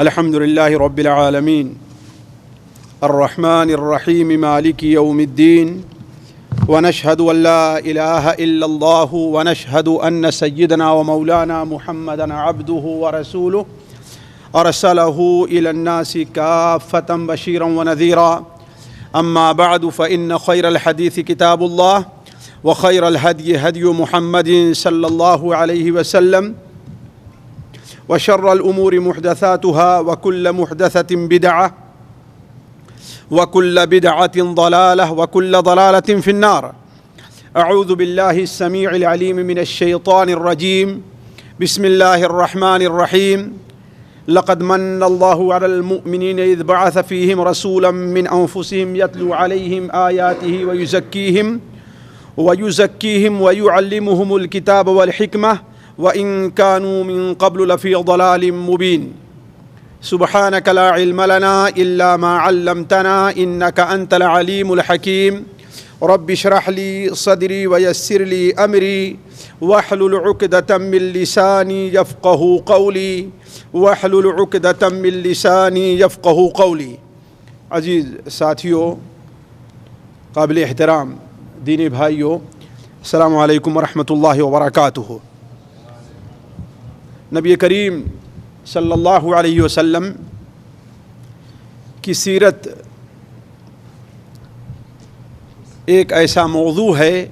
الحمد لله رب العالمين الرحمن الرحيم مالك يوم الدين ونشهد أن لا إله إلا الله ونشهد أن سيدنا ومولانا محمدا عبده ورسوله أرسله إلى الناس كافة بشيرا ونذيرا أما بعد فإن خير الحديث كتاب الله وخير الهدي هدي محمد صلى الله عليه وسلم وشر الأمور محدثاتها وكل محدثة بدعة وكل بدعة ضلالة وكل ضلالة في النار. أعوذ بالله السميع العليم من الشيطان الرجيم. بسم الله الرحمن الرحيم. لقد من الله على المؤمنين إذ بعث فيهم رسولا من أنفسهم يتلو عليهم آياته ويزكيهم ويعلمهم الكتاب والحكمة وإن كانوا من قبل لفي ضلال مبين. سبحانك لا علم لنا إلا ما علمتنا إنك أنت العليم الحكيم. رب اشرح لي صدري ويسر لي أمري واحلل عقدة من لساني يفقه قولي عزیز ساتھیوں، قابل احترام دینی بھائیوں، السلام علیکم ورحمۃ اللہ وبرکاتہ. نبی کریم صلی اللہ علیہ وسلم کی سیرت ایک ایسا موضوع ہے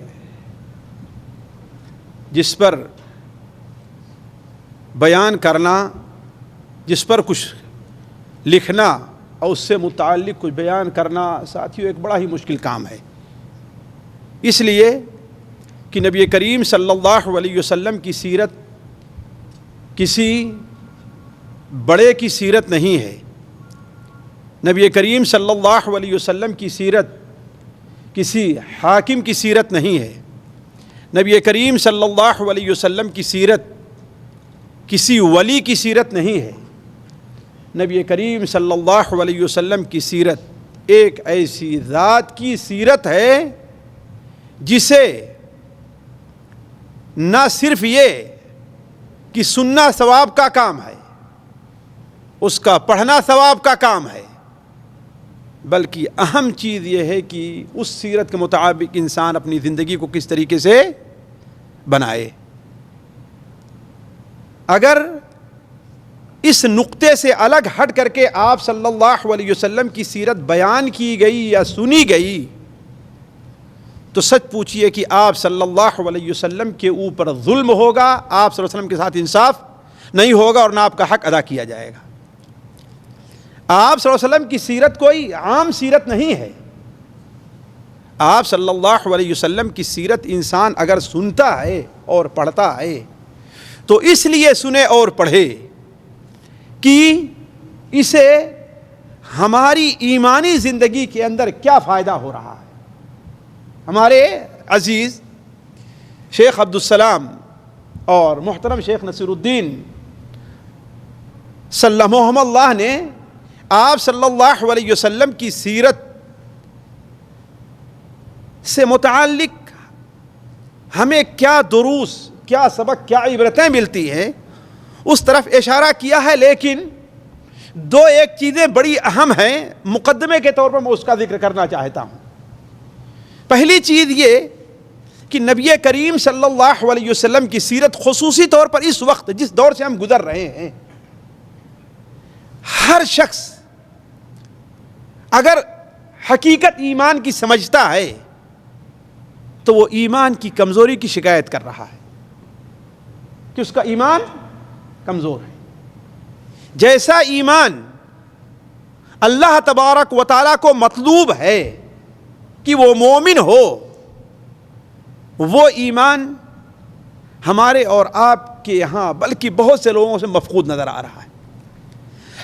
جس پر بیان کرنا، جس پر کچھ لکھنا اور اس سے متعلق کچھ بیان کرنا ساتھیوں ایک بڑا ہی مشکل کام ہے. اس لیے کہ نبی کریم صلی اللہ علیہ وسلم کی سیرت کسی بڑے کی سیرت نہیں ہے. نبی کریم صلی اللہ علیہ وسلم کی سیرت کسی حاکم کی سیرت نہیں ہے. نبی کریم صلی اللہ علیہ وسلم کی سیرت کسی ولی کی سیرت نہیں ہے. نبی کریم صلی اللہ علیہ وسلم کی سیرت ایک ایسی ذات کی سیرت ہے جسے نہ صرف یہ کہ سننا ثواب کا کام ہے، اس کا پڑھنا ثواب کا کام ہے، بلکہ اہم چیز یہ ہے کہ اس سیرت کے مطابق انسان اپنی زندگی کو کس طریقے سے بنائے. اگر اس نقطے سے الگ ہٹ کر کے آپ صلی اللہ علیہ وسلم کی سیرت بیان کی گئی یا سنی گئی تو سچ پوچھئے کہ آپ صلی اللہ علیہ وسلم کے اوپر ظلم ہوگا، آپ صلی اللہ علیہ وسلم کے ساتھ انصاف نہیں ہوگا اور نہ آپ کا حق ادا کیا جائے گا. آپ صلی اللہ علیہ وسلم کی سیرت کوئی عام سیرت نہیں ہے. آپ صلی اللہ علیہ وسلم کی سیرت انسان اگر سنتا ہے اور پڑھتا ہے تو اس لیے سنے اور پڑھے کہ اسے ہماری ایمانی زندگی کے اندر کیا فائدہ ہو رہا ہے. ہمارے عزیز شیخ عبدالسلام اور محترم شیخ نصیر الدین سلمہم اللہ نے آپ صلی اللہ علیہ وسلم کی سیرت سے متعلق ہمیں کیا دروس، کیا سبق، کیا عبرتیں ملتی ہیں اس طرف اشارہ کیا ہے. لیکن دو ایک چیزیں بڑی اہم ہیں، مقدمے کے طور پر میں اس کا ذکر کرنا چاہتا ہوں. پہلی چیز یہ کہ نبی کریم صلی اللہ علیہ وسلم کی سیرت خصوصی طور پر اس وقت جس دور سے ہم گزر رہے ہیں، ہر شخص اگر حقیقت ایمان کی سمجھتا ہے تو وہ ایمان کی کمزوری کی شکایت کر رہا ہے کہ اس کا ایمان کمزور ہے. جیسا ایمان اللہ تبارک و تعالیٰ کو مطلوب ہے کہ وہ مومن ہو، وہ ایمان ہمارے اور آپ کے یہاں بلکہ بہت سے لوگوں سے مفقود نظر آ رہا ہے.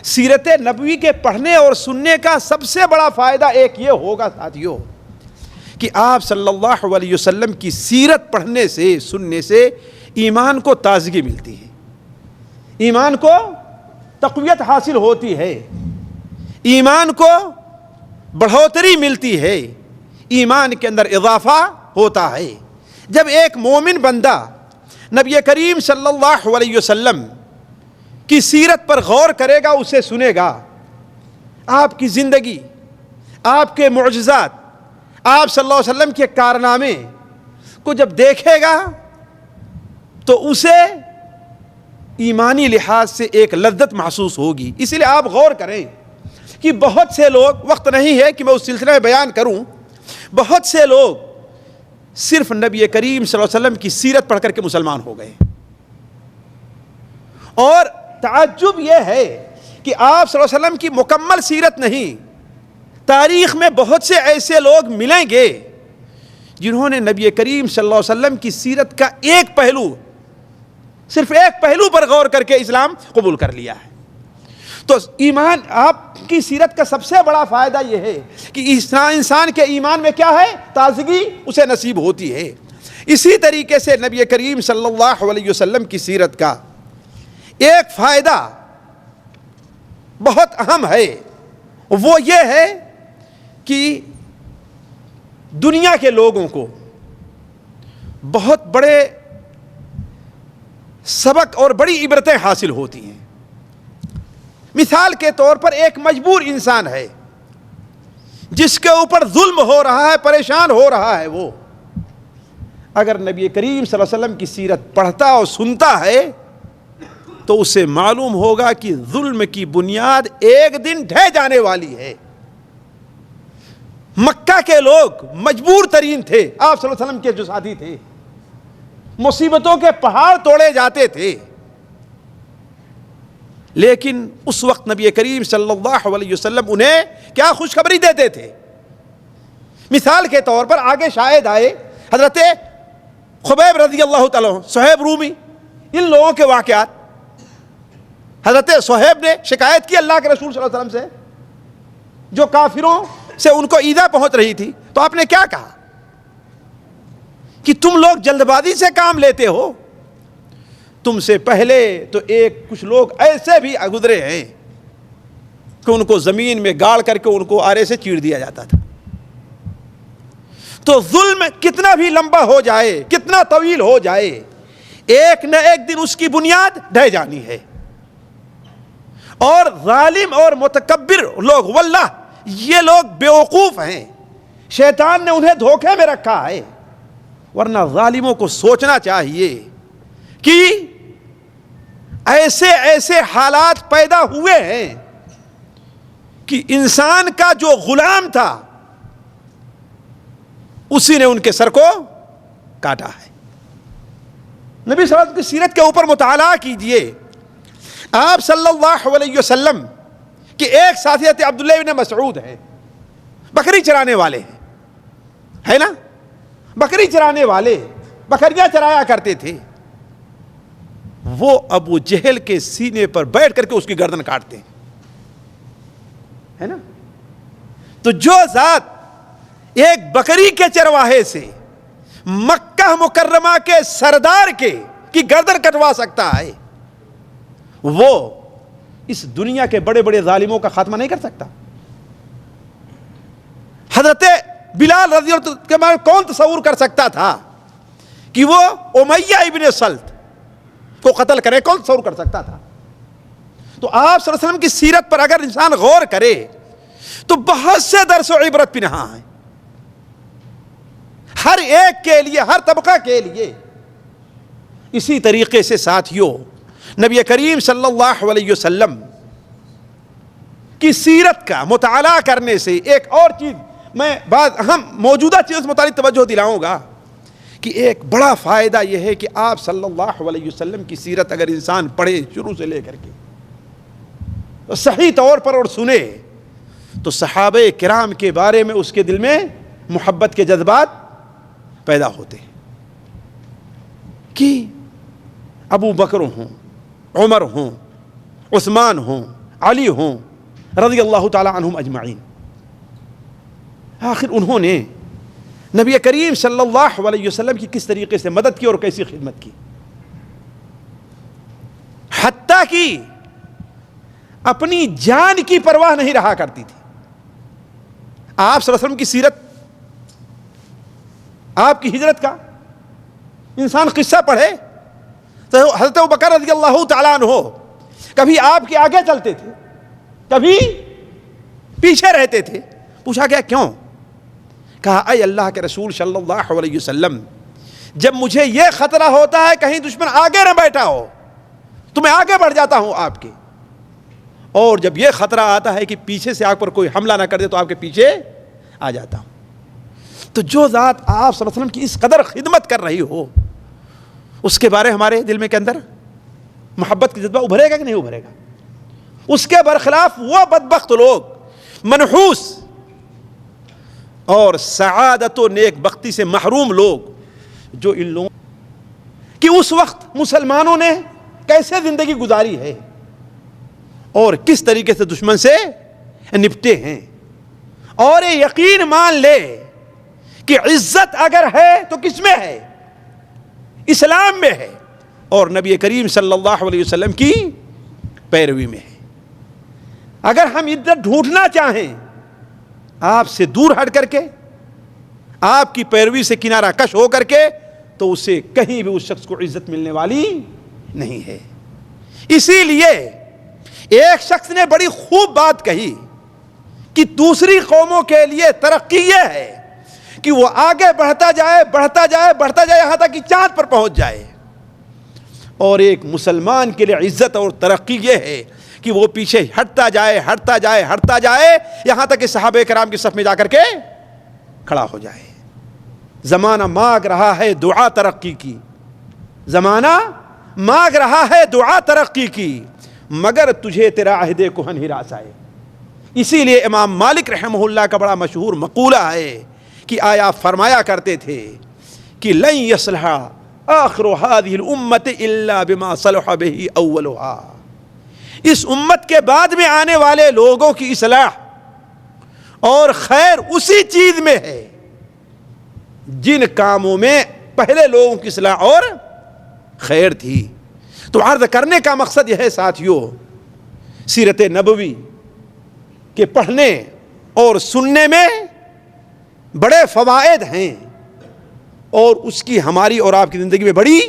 سیرت نبوی کے پڑھنے اور سننے کا سب سے بڑا فائدہ ایک یہ ہوگا ساتھیوں کہ آپ صلی اللہ علیہ وسلم کی سیرت پڑھنے سے، سننے سے ایمان کو تازگی ملتی ہے، ایمان کو تقویت حاصل ہوتی ہے، ایمان کو بڑھوتری ملتی ہے، ایمان کے اندر اضافہ ہوتا ہے. جب ایک مومن بندہ نبی کریم صلی اللہ علیہ وسلم کی سیرت پر غور کرے گا اسے سنے گا، آپ کی زندگی، آپ کے معجزات، آپ صلی اللہ علیہ وسلم کے کارنامے کو جب دیکھے گا تو اسے ایمانی لحاظ سے ایک لذت محسوس ہوگی۔ اسی لیے آپ غور کریں کہ بہت سے لوگ، وقت نہیں ہے کہ میں اس سلسلے میں بیان کروں، بہت سے لوگ صرف نبی کریم صلی اللہ علیہ وسلم کی سیرت پڑھ کر کے مسلمان ہو گئے، اور تعجب یہ ہے کہ آپ صلی اللہ علیہ وسلم کی مکمل سیرت نہیں، تاریخ میں بہت سے ایسے لوگ ملیں گے جنہوں نے نبی کریم صلی اللہ علیہ وسلم کی سیرت کا ایک پہلو، صرف ایک پہلو پر غور کر کے اسلام قبول کر لیا ہے۔ تو ایمان، آپ کی سیرت کا سب سے بڑا فائدہ یہ ہے کہ انسان کے ایمان میں کیا ہے؟ تازگی اسے نصیب ہوتی ہے۔ اسی طریقے سے نبی کریم صلی اللہ علیہ وسلم کی سیرت کا ایک فائدہ بہت اہم ہے، وہ یہ ہے کہ دنیا کے لوگوں کو بہت بڑے سبق اور بڑی عبرتیں حاصل ہوتی ہیں۔ مثال کے طور پر ایک مجبور انسان ہے جس کے اوپر ظلم ہو رہا ہے، پریشان ہو رہا ہے، وہ اگر نبی کریم صلی اللہ علیہ وسلم کی سیرت پڑھتا اور سنتا ہے تو اسے معلوم ہوگا کہ ظلم کی بنیاد ایک دن ڈھہ جانے والی ہے۔ مکہ کے لوگ مجبور ترین تھے، آپ صلی اللہ علیہ وسلم کے جو ساتھی تھے، مصیبتوں کے پہاڑ توڑے جاتے تھے، لیکن اس وقت نبی کریم صلی اللہ علیہ وسلم انہیں کیا خوشخبری دیتے تھے؟ مثال کے طور پر آگے شاہد آئے حضرت خبیب رضی اللہ تعالیٰ عنہ، صہیب رومی، ان لوگوں کے واقعات۔ حضرت صہیب نے شکایت کی اللہ کے رسول صلی اللہ علیہ وسلم سے، جو کافروں سے ان کو ایذا پہنچ رہی تھی، تو آپ نے کیا کہا کہ تم لوگ جلد بازی سے کام لیتے ہو، تم سے پہلے تو کچھ لوگ ایسے بھی گزرے ہیں کہ ان کو زمین میں گاڑ کر کے ان کو آرے سے چیڑ دیا جاتا تھا۔ تو ظلم کتنا بھی لمبا ہو جائے، کتنا طویل ہو جائے، ایک نہ ایک دن اس کی بنیاد ڈھہ جانی ہے۔ اور ظالم اور متکبر لوگ، واللہ یہ لوگ بیوقوف ہیں، شیطان نے انہیں دھوکے میں رکھا ہے، ورنہ ظالموں کو سوچنا چاہیے کہ ایسے ایسے حالات پیدا ہوئے ہیں کہ انسان کا جو غلام تھا اسی نے ان کے سر کو کاٹا ہے۔ نبی صلی اللہ علیہ وسلم کی سیرت کے اوپر مطالعہ کیجئے۔ آپ صلی اللہ علیہ وسلم کہ ایک ساتھی عبداللہ بن مسعود ہے، بکری چرانے والے ہیں، ہے نا، بکری چرانے والے، بکریاں چرایا کرتے تھے، وہ ابو جہل کے سینے پر بیٹھ کر کے اس کی گردن کاٹتے ہیں، ہے نا۔ تو جو ذات ایک بکری کے چرواہے سے مکہ مکرمہ کے سردار کی گردن کٹوا سکتا ہے، وہ اس دنیا کے بڑے بڑے ظالموں کا خاتمہ نہیں کر سکتا۔ حضرت بلال رضی اللہ عنہ کے بارے میں کون تصور کر سکتا تھا کہ وہ امیہ ابن سلط کو قتل کرے؟ کون تصور کر سکتا تھا؟ تو آپ صلی اللہ علیہ وسلم کی سیرت پر اگر انسان غور کرے تو بہت سے درس و عبرت پنہاں ہیں، ہر ایک کے لیے، ہر طبقہ کے لیے۔ اسی طریقے سے ساتھیوں، نبی کریم صلی اللہ علیہ وسلم کی سیرت کا مطالعہ کرنے سے ایک اور چیز، میں بعض اہم موجودہ چیزوں سے متعلق توجہ دلاؤں گا کہ ایک بڑا فائدہ یہ ہے کہ آپ صلی اللہ علیہ وسلم کی سیرت اگر انسان پڑھے شروع سے لے کر کے صحیح طور پر اور سنے تو صحابہ کرام کے بارے میں اس کے دل میں محبت کے جذبات پیدا ہوتے ہیں کہ ابو بکر ہوں، عمر ہوں، عثمان ہوں، علی ہوں، رضی اللہ تعالی عنہم اجمعین، آخر انہوں نے نبی کریم صلی اللہ علیہ وسلم کی کس طریقے سے مدد کی اور کیسی خدمت کی، حتیٰ کہ اپنی جان کی پرواہ نہیں رہا کرتی تھی۔ آپ صلی اللہ علیہ وسلم کی سیرت، آپ کی ہجرت کا انسان قصہ پڑھے تو حضرت ابو بکر رضی اللہ تعالیٰ عنہ کبھی آپ کے آگے چلتے تھے، کبھی پیچھے رہتے تھے. پوچھا گیا کیوں؟ کہا اے اللہ کے رسول صلی اللہ علیہ وسلم، جب مجھے یہ خطرہ ہوتا ہے کہیں دشمن آگے نہ بیٹھا ہو تو میں آگے بڑھ جاتا ہوں آپ کے، اور جب یہ خطرہ آتا ہے کہ پیچھے سے آپ پر کوئی حملہ نہ کر دے تو آپ کے پیچھے آ جاتا ہوں. تو جو ذات آپ صلی اللہ علیہ وسلم کی اس قدر خدمت کر رہی ہو، اس کے بارے ہمارے دل میں کے اندر محبت کی جذبہ ابھرے گا کہ نہیں ابھرے گا؟ اس کے برخلاف وہ بدبخت لوگ، منحوس اور سعادت و نیک بختی سے محروم لوگ، جو ان لوگوں کہ اس وقت مسلمانوں نے کیسے زندگی گزاری ہے اور کس طریقے سے دشمن سے نپٹے ہیں. اور یہ یقین مان لے کہ عزت اگر ہے تو کس میں ہے؟ اسلام میں ہے اور نبی کریم صلی اللہ علیہ وسلم کی پیروی میں ہے. اگر ہم عزت ڈھونڈنا چاہیں آپ سے دور ہٹ کر کے، آپ کی پیروی سے کنارہ کش ہو کر کے، تو اسے کہیں بھی اس شخص کو عزت ملنے والی نہیں ہے. اسی لیے ایک شخص نے بڑی خوب بات کہی کہ دوسری قوموں کے لیے ترقی یہ ہے کہ وہ آگے بڑھتا جائے بڑھتا جائے بڑھتا جائے یہاں تک کہ چاند پر پہنچ جائے، اور ایک مسلمان کے لیے عزت اور ترقی یہ ہے کہ وہ پیچھے ہٹتا جائے ہٹتا جائے ہٹتا جائے یہاں تک کہ صحابہ کرام کی صف میں جا کر کے کھڑا ہو جائے. زمانہ مانگ رہا ہے دعا ترقی کی، زمانہ مانگ رہا ہے دعا ترقی کی، مگر تجھے تیرا عہد کہن ہراس آئے. اسی لیے امام مالک رحمہ اللہ کا بڑا مشہور مقولہ ہے کہ آیا فرمایا کرتے تھے کہ لن يصلح آخر هذه الامت الا بما صلح به اولها. اس امت کے بعد میں آنے والے لوگوں کی اصلاح اور خیر اسی چیز میں ہے جن کاموں میں پہلے لوگوں کی اصلاح اور خیر تھی. تو عرض کرنے کا مقصد یہ ہے ساتھیوں، سیرت نبوی کے پڑھنے اور سننے میں بڑے فوائد ہیں اور اس کی ہماری اور آپ کی زندگی میں بڑی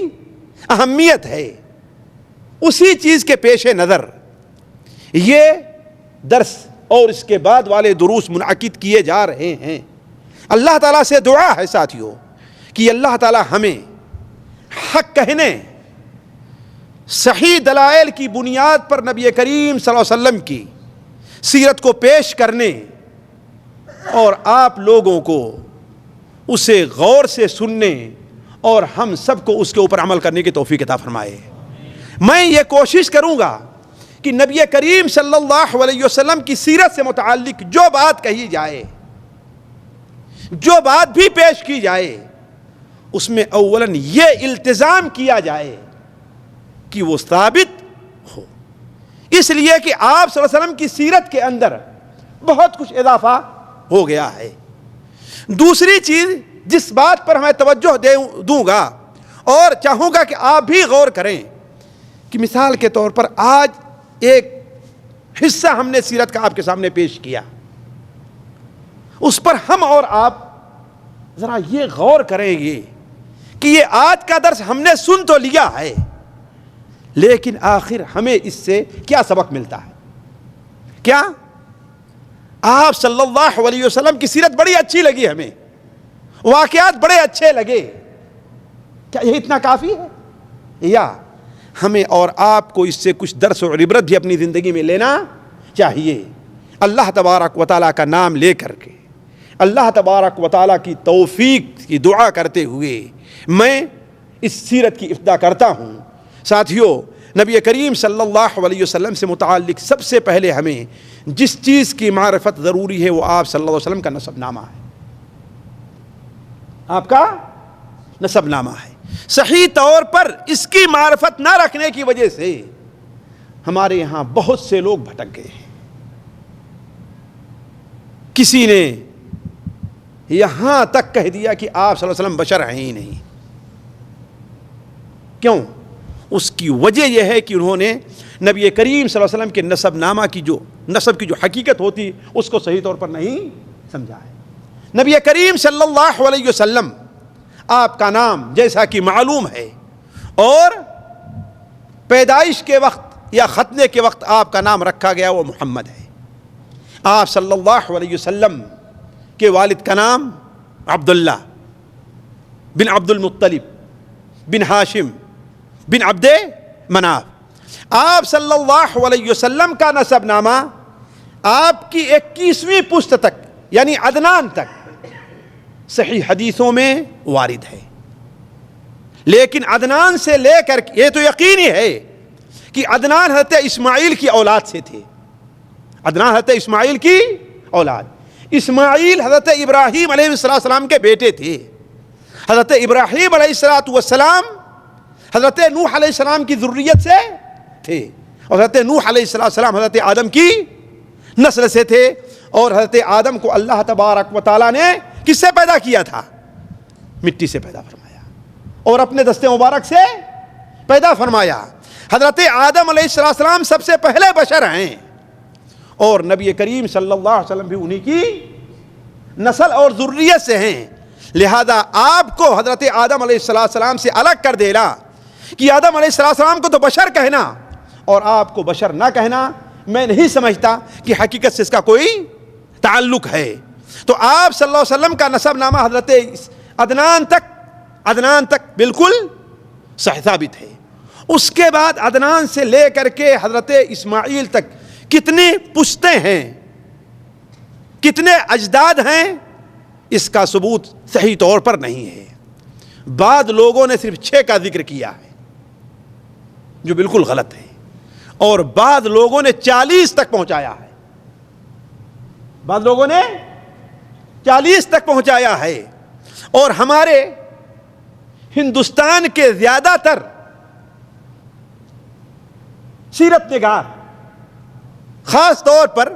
اہمیت ہے. اسی چیز کے پیش نظر یہ درس اور اس کے بعد والے دروس منعقد کیے جا رہے ہیں. اللہ تعالیٰ سے دعا ہے ساتھیوں کہ اللہ تعالیٰ ہمیں حق کہنے، صحیح دلائل کی بنیاد پر نبی کریم صلی اللہ علیہ وسلم کی سیرت کو پیش کرنے اور آپ لوگوں کو اسے غور سے سننے اور ہم سب کو اس کے اوپر عمل کرنے کی توفیق عطا فرمائے. میں یہ کوشش کروں گا کہ نبی کریم صلی اللہ علیہ وسلم کی سیرت سے متعلق جو بات کہی جائے، جو بات بھی پیش کی جائے، اس میں اولاً یہ التزام کیا جائے کہ وہ ثابت ہو. اس لیے کہ آپ صلی اللہ علیہ وسلم کی سیرت کے اندر بہت کچھ اضافہ ہو گیا ہے. دوسری چیز جس بات پر میں توجہ دوں گا اور چاہوں گا کہ آپ بھی غور کریں کہ مثال کے طور پر آج ایک حصہ ہم نے سیرت کا آپ کے سامنے پیش کیا، اس پر ہم اور آپ ذرا یہ غور کریں گے کہ یہ آج کا درس ہم نے سن تو لیا ہے، لیکن آخر ہمیں اس سے کیا سبق ملتا ہے؟ کیا آپ صلی اللہ علیہ وسلم کی سیرت بڑی اچھی لگی، ہمیں واقعات بڑے اچھے لگے، کیا یہ اتنا کافی ہے؟ یا ہمیں اور آپ کو اس سے کچھ درس اور عبرت بھی اپنی زندگی میں لینا چاہیے؟ اللہ تبارک و تعالیٰ کا نام لے کر کے، اللہ تبارک و تعالیٰ کی توفیق کی دعا کرتے ہوئے میں اس سیرت کی ابتدا کرتا ہوں. ساتھیوں، نبی کریم صلی اللہ علیہ وسلم سے متعلق سب سے پہلے ہمیں جس چیز کی معرفت ضروری ہے وہ آپ صلی اللہ علیہ وسلم کا نسب نامہ ہے. آپ کا نسب نامہ ہے. صحیح طور پر اس کی معرفت نہ رکھنے کی وجہ سے ہمارے یہاں بہت سے لوگ بھٹک گئے ہیں. کسی نے یہاں تک کہہ دیا کہ آپ صلی اللہ علیہ وسلم بشر ہیں ہی نہیں. کیوں؟ اس کی وجہ یہ ہے کہ انہوں نے نبی کریم صلی اللہ علیہ وسلم کے نسب نامہ کی جو نسب کی جو حقیقت ہوتی اس کو صحیح طور پر نہیں سمجھا ہے. نبی کریم صلی اللہ علیہ وسلم آپ کا نام جیسا کہ معلوم ہے اور پیدائش کے وقت یا ختنے کے وقت آپ کا نام رکھا گیا وہ محمد ہے۔ آپ صلی اللہ علیہ وسلم کے والد کا نام عبداللہ بن عبد المطلب بن ہاشم بن عبد مناف۔ آپ صلی اللہ علیہ وسلم کا نسب نامہ آپ کی 21ویں پشت تک یعنی عدنان تک صحیح حدیثوں میں وارد ہے، لیکن عدنان سے لے کر یہ تو یقینی ہے کہ عدنان حضرت اسماعیل کی اولاد سے تھے، عدنان حضرت اسماعیل کی اولاد، اسماعیل حضرت ابراہیم علیہ السلام کے بیٹے تھے، حضرت ابراہیم علیہ السلام حضرت نوح علیہ السلام کی ذریت سے تھے، اور حضرت نوح علیہ السلام حضرت آدم کی نسل سے تھے، اور حضرت آدم کو اللہ تبارک و تعالیٰ نے کس سے پیدا کیا تھا؟ مٹی سے پیدا فرمایا اور اپنے دست مبارک سے پیدا فرمایا۔ حضرت آدم علیہ السلام سب سے پہلے بشر ہیں، اور نبی کریم صلی اللہ علیہ وسلم بھی انہی کی نسل اور ذریت سے ہیں، لہذا آپ کو حضرت آدم علیہ السلام سے الگ کر دینا کہ آدم علیہ السلام کو تو بشر کہنا اور آپ کو بشر نہ کہنا، میں نہیں سمجھتا کہ حقیقت سے اس کا کوئی تعلق ہے۔ تو آپ صلی اللہ علیہ وسلم کا نسب نامہ حضرت عدنان تک بالکل صحیح ثابت ہے۔ اس کے بعد عدنان سے لے کر کے حضرت اسماعیل تک کتنی پشتیں ہیں، کتنے اجداد ہیں، اس کا ثبوت صحیح طور پر نہیں ہے۔ بعض لوگوں نے صرف 6 کا ذکر کیا ہے جو بالکل غلط ہے، اور بعض لوگوں نے 40 تک پہنچایا ہے، بعض لوگوں نے 40 تک پہنچایا ہے، اور ہمارے ہندوستان کے زیادہ تر سیرت نگار، خاص طور پر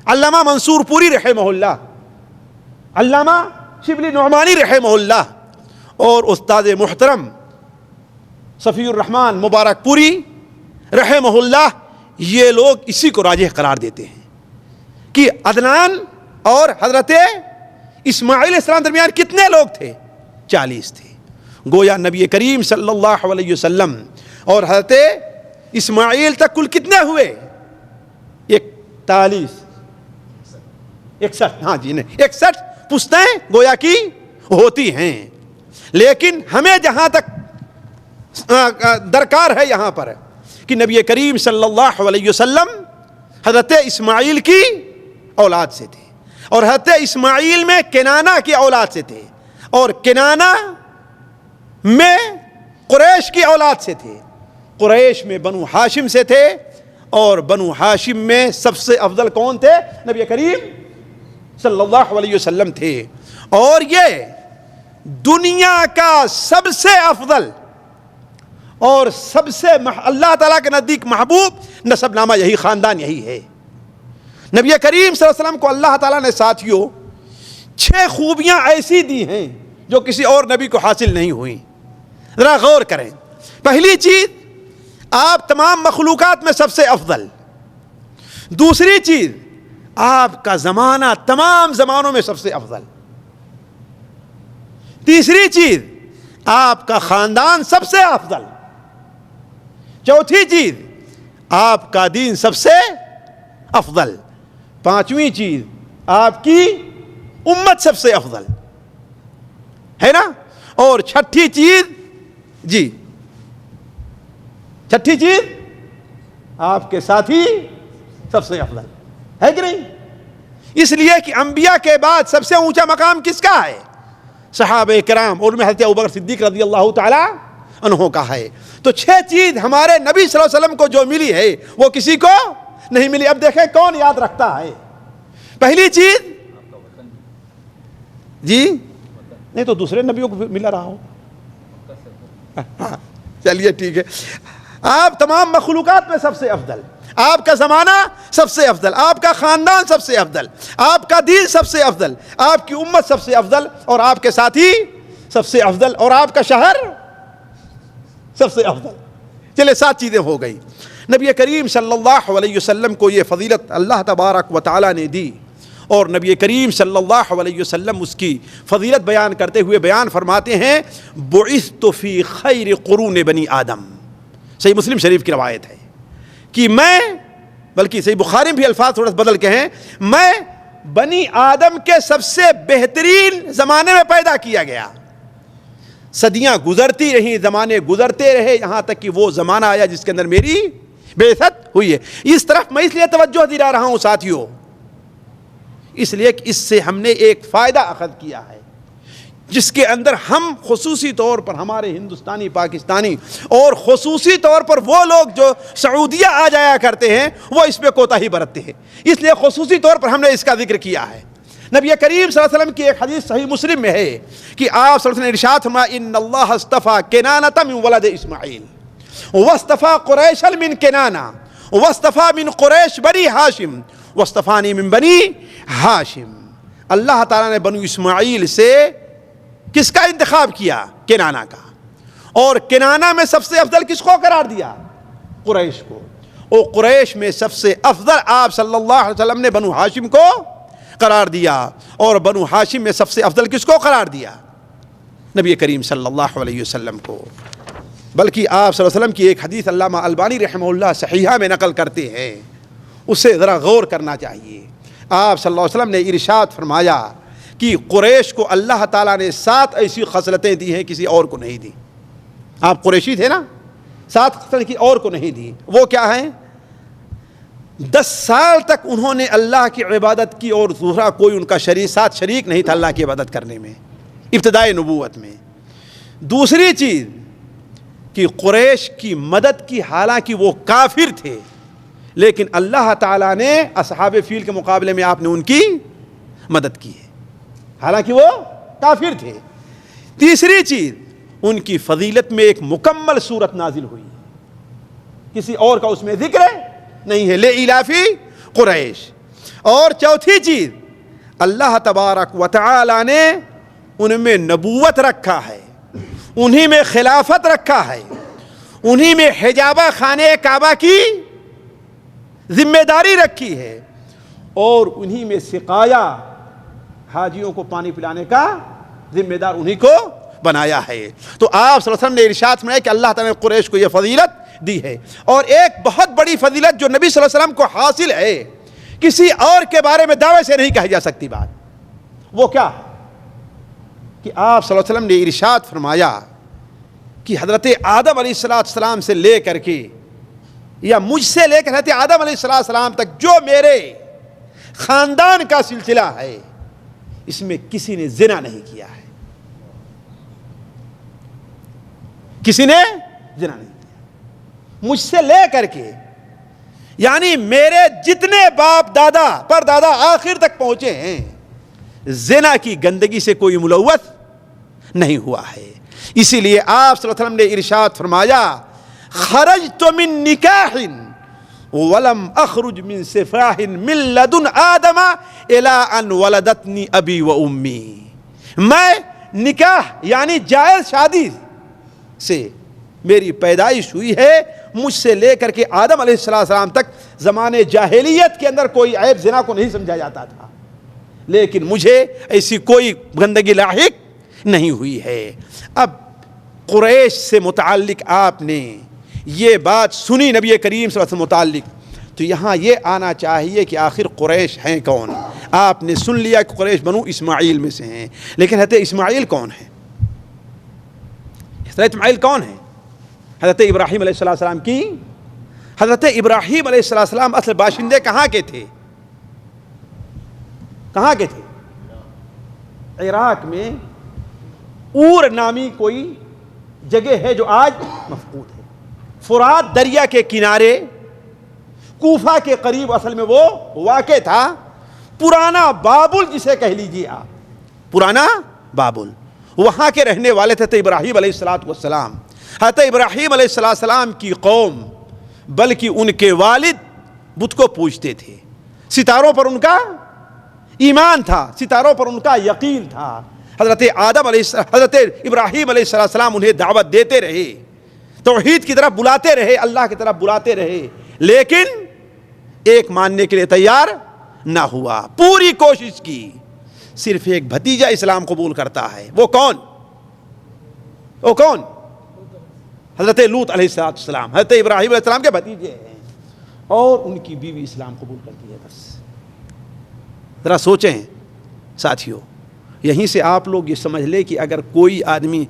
علامہ منصور پوری رحمہ اللہ، علامہ شبلی نعمانی رحمہ اللہ، اور استاد محترم صفی الرحمن مبارک پوری رحمہ اللہ، یہ لوگ اسی کو راجح قرار دیتے ہیں کہ عدنان اور حضرت اسماعیل علیہ السلام درمیان کتنے لوگ تھے؟ 40 تھے۔ گویا نبی کریم صلی اللہ علیہ وسلم اور حضرت اسماعیل تک کل کتنے ہوئے؟ 61 ہاں جی نہیں 61 پشتیں گویا کی ہوتی ہیں، لیکن ہمیں جہاں تک درکار ہے یہاں پر کہ نبی کریم صلی اللہ علیہ وسلم حضرت اسماعیل کی اولاد سے تھے، اور حضرت اسماعیل میں کنانہ کی اولاد سے تھے، اور کنانہ میں قریش کی اولاد سے تھے، قریش میں بنو ہاشم سے تھے، اور بنو ہاشم میں سب سے افضل کون تھے؟ نبی کریم صلی اللہ علیہ وسلم تھے، اور یہ دنیا کا سب سے افضل اور سب سے اللہ تعالیٰ کے نزدیک محبوب نسب نامہ یہی خاندان یہی ہے۔ نبی کریم صلی اللہ علیہ وسلم کو اللہ تعالیٰ نے ساتھیوں 6 خوبیاں ایسی دی ہیں جو کسی اور نبی کو حاصل نہیں ہوئیں، ذرا غور کریں۔ پہلی چیز، آپ تمام مخلوقات میں سب سے افضل۔ دوسری چیز، آپ کا زمانہ تمام زمانوں میں سب سے افضل۔ تیسری چیز، آپ کا خاندان سب سے افضل۔ چوتھی چیز، آپ کا دین سب سے افضل۔ پانچویں چیز، آپ کی امت سب سے افضل ہے نا؟ اور چھٹی چیز، جی چھٹی چیز، آپ کے ساتھی سب سے افضل ہے کہ نہیں؟ اس لیے کہ انبیاء کے بعد سب سے اونچا مقام کس کا ہے؟ صحابہ کرام، اور میں حضرت ابوبکر صدیق رضی اللہ تعالی عنہ کا ہے۔ تو 6 چیز ہمارے نبی صلی اللہ علیہ وسلم کو جو ملی ہے وہ کسی کو نہیں ملی۔ اب دیکھیں کون یاد رکھتا ہے۔ پہلی چیز، جی نہیں تو دوسرے نبیوں کو ملا رہا ہو، چلیے ٹھیک ہے۔ آپ تمام مخلوقات میں سب سے افضل، آپ کا زمانہ سب سے افضل، آپ کا خاندان سب سے افضل، آپ کا دین سب سے افضل، آپ کی امت سب سے افضل، اور آپ کے ساتھی سب سے افضل، اور آپ کا شہر سب سے افضل۔ چلے 7 چیزیں ہو گئی۔ نبی کریم صلی اللہ علیہ وسلم کو یہ فضیلت اللہ تبارک و تعالی نے دی، اور نبی کریم صلی اللہ علیہ وسلم اس کی فضیلت بیان کرتے ہوئے بیان فرماتے ہیں، بعثت فی خیر قرون بنی آدم، صحیح مسلم شریف کی روایت ہے کہ میں، بلکہ صحیح بخاری میں بھی الفاظ تھوڑا سا بدل کے ہیں، میں بنی آدم کے سب سے بہترین زمانے میں پیدا کیا گیا. صدیاں گزرتی رہیں، زمانے گزرتے رہے، یہاں تک کہ وہ زمانہ آیا جس کے اندر میری بعثت ہوئی ہے. اس طرف میں اس لیے توجہ دلا رہا ہوں ساتھیوں، اس لیے کہ اس سے ہم نے ایک فائدہ اخذ کیا ہے جس کے اندر ہم خصوصی طور پر ہمارے ہندوستانی، پاکستانی اور خصوصی طور پر وہ لوگ جو سعودیہ آ جایا کرتے ہیں وہ اس پہ کوتاہی برتتے ہیں. اس لیے خصوصی طور پر ہم نے اس کا ذکر کیا ہے. نبی کریم صلی اللہ علیہ وسلم کی ایک حدیث صحیح مسلم میں ہے کہ آپ صلی اللہ علیہ وسلم نے ارشاد فرمایا ان اللہ اصطفى کنانۃ من ولد اسماعیل واصطفى قریشا من کنانہ واصطفى من قریش بنی ہاشم واصطفانی من بنی ہاشم. اللہ تعالیٰ نے بنو اسماعیل سے کس کا انتخاب کیا؟ کنانہ کا. اور کنانہ میں سب سے افضل کس کو قرار دیا؟ قریش کو. اور قریش میں سب سے افضل آپ صلی اللہ علیہ وسلم نے بنو ہاشم کو قرار دیا. اور بنو ہاشم میں سب سے افضل کس کو قرار دیا؟ نبی کریم صلی اللہ علیہ وسلم کو. بلکہ آپ صلی اللہ علیہ وسلم کی ایک حدیث علامہ البانی رحمہ اللہ صحیحہ میں نقل کرتے ہیں، اسے ذرا غور کرنا چاہیے. آپ صلی اللہ علیہ وسلم نے ارشاد فرمایا کہ قریش کو اللہ تعالیٰ نے 7 ایسی خصلتیں دی ہیں کسی اور کو نہیں دی. آپ قریشی تھے نا، 7 خصلتیں کی اور کو نہیں دی. وہ کیا ہیں؟ 10 سال تک انہوں نے اللہ کی عبادت کی اور دوسرا کوئی ان کا ساتھ شریک نہیں تھا اللہ کی عبادت کرنے میں ابتدائی نبوت میں. دوسری چیز کہ قریش کی مدد کی، حالانکہ وہ کافر تھے لیکن اللہ تعالیٰ نے اصحاب فیل کے مقابلے میں آپ نے ان کی مدد کی ہے حالانکہ وہ کافر تھے. تیسری چیز ان کی فضیلت میں ایک مکمل صورت نازل ہوئی، کسی اور کا اس میں ذکر نہیں ہے، لإیلافی قریش. اور چوتھی چیز اللہ تبارک و تعالی نے ان میں نبوت رکھا ہے، انہی میں خلافت رکھا ہے، انہی میں حجابہ خانہ کعبہ کی ذمہ داری رکھی ہے، اور انہی میں سقایا حاجیوں کو پانی پلانے کا ذمہ دار انہی کو بنایا ہے. تو آپ صلی اللہ علیہ وسلم نے ارشاد فرمایا کہ اللہ تعالیٰ نے قریش کو یہ فضیلت دی ہے. اور ایک بہت بڑی فضیلت جو نبی صلی اللہ علیہ وسلم کو حاصل ہے، کسی اور کے بارے میں دعوے سے نہیں کہی جا سکتی بات، وہ کیا ہے کہ آپ صلی اللہ علیہ وسلم نے ارشاد فرمایا کہ حضرت آدم علیہ السلام سے لے کر کے یا مجھ سے لے کر حضرت آدم علیہ السلام تک جو میرے خاندان کا سلسلہ ہے اس میں کسی نے زنا نہیں کیا ہے، کسی نے زنا نہیں کیا مجھ سے لے کر کے. یعنی میرے جتنے باپ دادا پر دادا آخر تک پہنچے ہیں زنا کی گندگی سے کوئی ملوث نہیں ہوا ہے. اسی لیے آپ صلی اللہ علیہ وسلم نے ارشاد فرمایا خرجت من نکاح ولم اخرج من سفاح من لدن آدم الى ان ولدتنی ابی و امی. میں نکاح یعنی جائز شادی سے میری پیدائش ہوئی ہے، مجھ سے لے کر کے آدم علیہ السلام تک زمانے جاہلیت کے اندر کوئی عیب زنا کو نہیں سمجھا جاتا تھا، لیکن مجھے ایسی کوئی گندگی لاحق نہیں ہوئی ہے. اب قریش سے متعلق آپ نے یہ بات سنی نبی کریم صلی اللہ علیہ وسلم متعلق، تو یہاں یہ آنا چاہیے کہ آخر قریش ہیں کون. آپ نے سن لیا کہ قریش بنو اسماعیل میں سے ہیں، لیکن حضرت اسماعیل کون ہے؟ حضرت اسماعیل کون ہے؟ حضرت ابراہیم علیہ السلام کی. حضرت ابراہیم علیہ السلام اصل باشندے کہاں کے تھے؟ کہاں کے تھے؟ عراق میں اور نامی کوئی جگہ ہے جو آج مفقود ہے. فرات دریا کے کنارے کوفہ کے قریب اصل میں وہ واقع تھا. پرانا بابل جسے کہہ لیجیے آپ، پرانا بابل، وہاں کے رہنے والے تھے ابراہیم علیہ السلام. حضرت ابراہیم علیہ السلام کی قوم بلکہ ان کے والد بت کو پوجتے تھے. ستاروں پر ان کا ایمان تھا، ستاروں پر ان کا یقین تھا. حضرت ابراہیم علیہ السلام انہیں دعوت دیتے رہے، توحید کی طرف بلاتے رہے، اللہ کی طرف بلاتے رہے، لیکن ایک ماننے کے لیے تیار نہ ہوا. پوری کوشش کی، صرف ایک بھتیجا اسلام قبول کرتا ہے. وہ کون؟ وہ کون؟ حضرت لوط علیہ السلام حضرت ابراہیم علیہ السلام کے بھتیجے ہیں، اور ان کی بیوی اسلام قبول کرتی ہے. بس ذرا سوچیں ساتھیوں، یہیں سے آپ لوگ یہ سمجھ لیں کہ اگر کوئی آدمی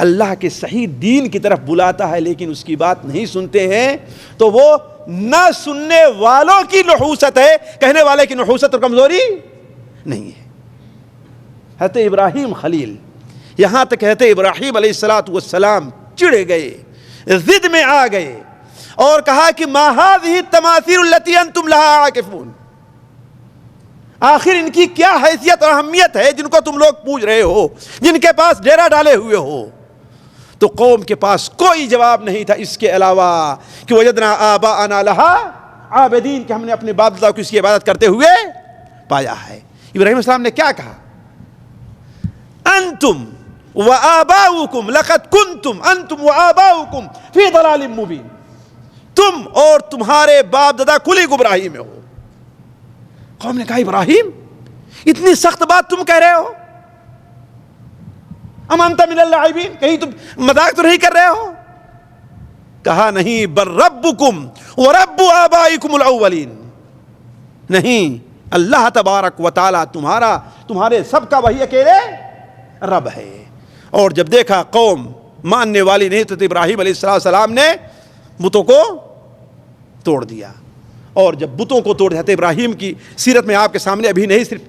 اللہ کے صحیح دین کی طرف بلاتا ہے لیکن اس کی بات نہیں سنتے ہیں تو وہ نہ سننے والوں کی نحوست ہے، کہنے والے کی نحوست اور کمزوری نہیں ہے. حضرت ابراہیم خلیل، یہاں تک حضرت ابراہیم علیہ السلام چڑے گئے، ضد میں آ گئے اور کہا کہ ما هذه التماثيل التي انتم لها عاکفون، آخر ان کی کیا حیثیت اور اہمیت ہے جن کو تم لوگ پوج رہے ہو، جن کے پاس ڈیرا ڈالے ہوئے ہو. تو قوم کے پاس کوئی جواب نہیں تھا اس کے علاوہ کہ وجدنا آباءنا لها عابدین، کہ ہم نے اپنے باپ دادا کو اس کی عبادت کرتے ہوئے پایا ہے. ابراہیم علیہ السلام نے کیا کہا؟ انتم وآباؤکم لقد کنتم انتم وآباؤکم فی ضلال مبین، تم اور تمہارے باپ دادا کھلی گمراہی میں ہو. قوم نے کہا ابراہیم اتنی سخت بات تم کہہ رہے ہو، ام انت من اللاعبین، کہیں تم مذاق تو نہیں کر رہے ہو؟ کہا نہیں، بل ربکم ورب آبائکم الاولین، نہیں، اللہ تبارک و تعالی تمہارے سب کا وہی اکیلے رب ہے. اور جب دیکھا قوم ماننے والی نہیں تو ابراہیم علیہ السلام نے بتوں کو توڑ دیا. اور جب بتوں کو توڑ دیتے، ابراہیم کی سیرت میں آپ کے سامنے ابھی نہیں، صرف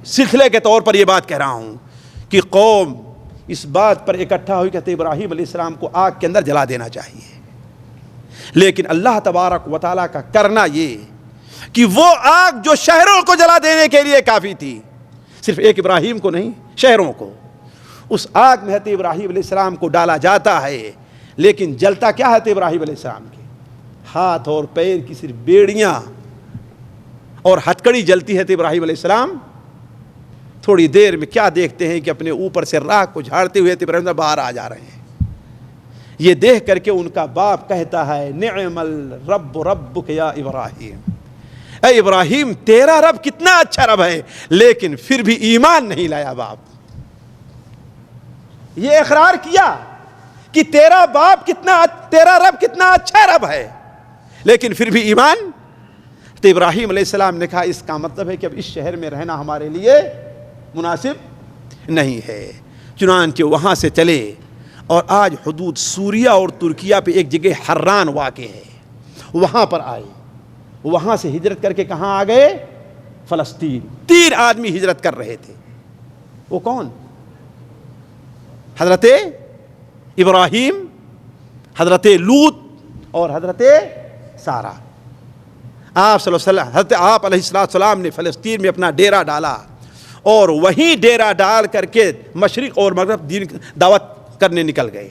سلسلے کے طور پر یہ بات کہہ رہا ہوں کہ قوم اس بات پر اکٹھا ہوئی کہ ابراہیم علیہ السلام کو آگ کے اندر جلا دینا چاہیے. لیکن اللہ تبارک و تعالیٰ کا کرنا یہ کہ وہ آگ جو شہروں کو جلا دینے کے لیے کافی تھی، صرف ایک ابراہیم کو نہیں، شہروں کو، اس آگ میں حضرت ابراہیم علیہ السلام کو ڈالا جاتا ہے. لیکن جلتا کیا حضرت ابراہیم علیہ السلام کے ہاتھ اور پیر کی صرف بیڑیاں اور ہتکڑی جلتی ہے. ابراہیم علیہ السلام تھوڑی دیر میں کیا دیکھتے ہیں کہ اپنے اوپر سے راکھ کو جھاڑتے ہوئے ابراہیم باہر آ جا رہے ہیں. یہ دیکھ کر کے ان کا باپ کہتا ہے نعم الرب ربک یا ابراہیم، اے ابراہیم تیرا رب کتنا اچھا رب ہے، لیکن پھر بھی ایمان نہیں لایا باپ. یہ اقرار کیا کہ تیرا رب کتنا اچھا رب ہے، لیکن پھر بھی ایمان. تو ابراہیم علیہ السلام نے کہا اس کا مطلب ہے کہ اب اس شہر میں رہنا ہمارے لیے مناسب نہیں ہے. چنانچہ وہاں سے چلے اور آج حدود سوریہ اور ترکیہ پہ ایک جگہ حران واقع ہے، وہاں پر آئے. وہاں سے ہجرت کر کے کہاں آ گئے؟ فلسطین. 3 آدمی ہجرت کر رہے تھے. وہ کون؟ حضرت ابراہیم، حضرت لوط اور حضرت سارہ. آپ صلی اللہ علیہ وسلم، حضرت آپ علیہ السلام نے فلسطین میں اپنا ڈیرا ڈالا اور وہیں ڈیرا ڈال کر کے مشرق اور مغرب دین دعوت کرنے نکل گئے،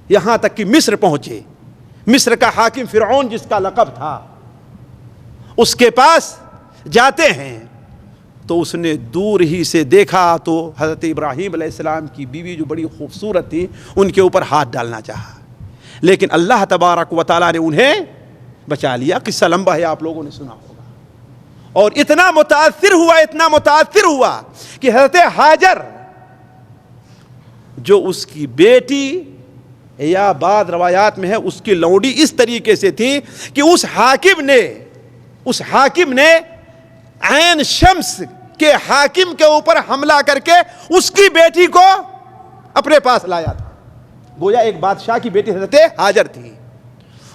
یہاں تک کہ مصر پہنچے. مصر کا حاکم فرعون جس کا لقب تھا، اس کے پاس جاتے ہیں تو اس نے دور ہی سے دیکھا تو حضرت ابراہیم علیہ السلام کی بیوی جو بڑی خوبصورت تھی ان کے اوپر ہاتھ ڈالنا چاہا، لیکن اللہ تبارک و تعالیٰ نے انہیں بچا لیا. قصہ لمبا ہے، آپ لوگوں نے سنا ہوگا. اور اتنا متاثر ہوا کہ حضرت ہاجر جو اس کی بیٹی یا بعض روایات میں ہے اس کی لونڈی اس طریقے سے تھی کہ اس حاکم نے عین شمس کے حاکم کے اوپر حملہ کر کے اس کی بیٹی کو اپنے پاس لایا تھا. گویا ایک بادشاہ کی بیٹی حضرت ہاجر تھی،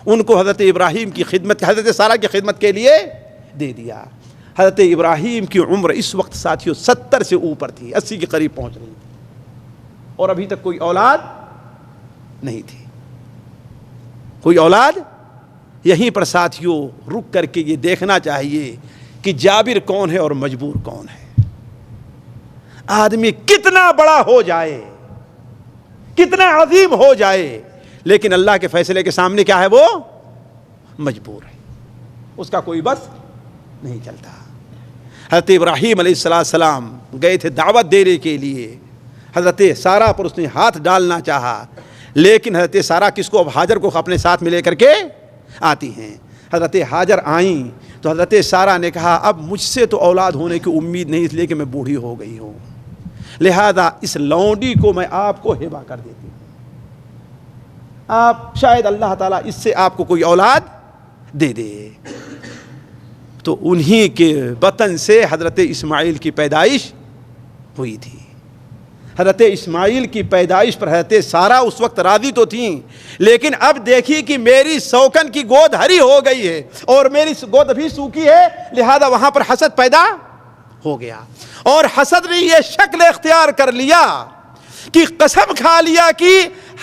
ان کو حضرت ابراہیم کی خدمت، حضرت سارہ کی خدمت کے لیے دے دیا. حضرت ابراہیم کی عمر اس وقت ساتھیوں 70 سے اوپر تھی، 80 کے قریب پہنچ رہی تھی، اور ابھی تک کوئی اولاد نہیں تھی. کوئی اولاد. یہیں پر ساتھیوں رک کر کے یہ دیکھنا چاہیے کہ جابر کون ہے اور مجبور کون ہے. آدمی کتنا بڑا ہو جائے، کتنا عظیم ہو جائے، لیکن اللہ کے فیصلے کے سامنے کیا ہے؟ وہ مجبور ہے، اس کا کوئی بس نہیں چلتا. حضرت ابراہیم علیہ السلام گئے تھے دعوت دینے کے لیے. حضرت سارہ پر اس نے ہاتھ ڈالنا چاہا، لیکن حضرت سارہ کس کو؟ اب ہاجر کو اپنے ساتھ میں لے کر کے آتی ہیں. حضرت ہاجر آئیں تو حضرت سارہ نے کہا اب مجھ سے تو اولاد ہونے کی امید نہیں، اس لیے کہ میں بوڑھی ہو گئی ہوں، لہذا اس لونڈی کو میں آپ کو ہبہ کر دیتی ہوں. آپ شاید اللہ تعالیٰ اس سے آپ کو کوئی اولاد دے دے. تو انہی کے بطن سے حضرت اسماعیل کی پیدائش ہوئی تھی. حضرت اسماعیل کی پیدائش پر حضرت سارہ اس وقت راضی تو تھیں, لیکن اب دیکھی کہ میری سوکن کی گود ہری ہو گئی ہے اور میری گود ابھی سوکھی ہے, لہذا وہاں پر حسد پیدا ہو گیا. اور حسد نے یہ شکل اختیار کر لیا کہ قسم کھا لیا کہ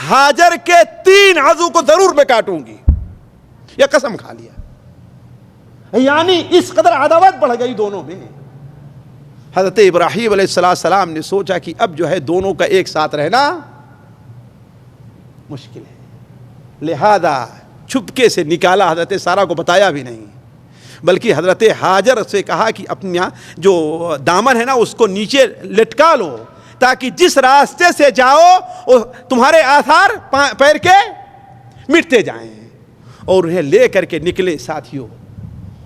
ہاجر کے 3 عضو کو ضرور میں کاٹوں گی. یہ قسم کھا لیا, یعنی اس قدر عداوت بڑھ گئی دونوں میں. حضرت ابراہیم علیہ السلام نے سوچا کہ اب جو ہے دونوں کا ایک ساتھ رہنا مشکل ہے, لہذا چھپکے سے نکالا. حضرت سارہ کو بتایا بھی نہیں, بلکہ حضرت ہاجر سے کہا کہ اپنا جو دامن ہے نا اس کو نیچے لٹکا لو, تاکہ جس راستے سے جاؤ تمہارے آثار پیر کے مٹتے جائیں. اور انہیں لے کر کے نکلے. ساتھیوں,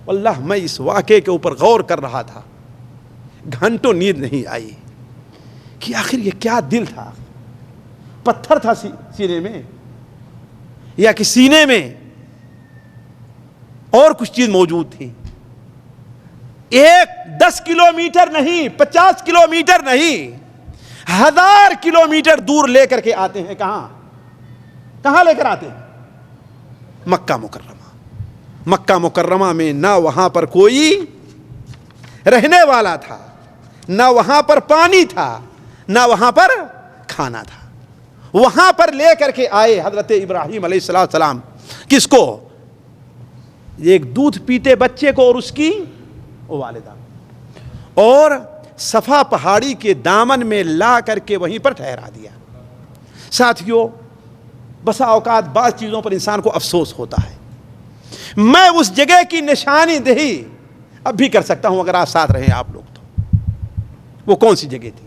واللہ میں اس واقعے کے اوپر غور کر رہا تھا, گھنٹوں نیند نہیں آئی کہ آخر یہ کیا دل تھا. پتھر تھا سینے میں, یا کہ سینے میں اور کچھ چیز موجود تھی. 10 کلومیٹر نہیں, 50 کلومیٹر نہیں, 1000 کلومیٹر دور لے کر کے آتے ہیں. کہاں لے کر آتے ہیں؟ مکہ مکرمہ. مکہ مکرمہ میں نہ وہاں پر کوئی رہنے والا تھا, نہ وہاں پر پانی تھا, نہ وہاں پر کھانا تھا. وہاں پر لے کر کے آئے حضرت ابراہیم علیہ السلام. کس کو؟ ایک دودھ پیتے بچے کو اور اس کی والدہ, اور صفا پہاڑی کے دامن میں لا کر کے وہیں پر ٹھہرا دیا. ساتھیوں, بسا اوقات بعض چیزوں پر انسان کو افسوس ہوتا ہے. میں اس جگہ کی نشانی دہی اب بھی کر سکتا ہوں اگر آپ ساتھ رہیں آپ لوگ. تو وہ کون سی جگہ تھی؟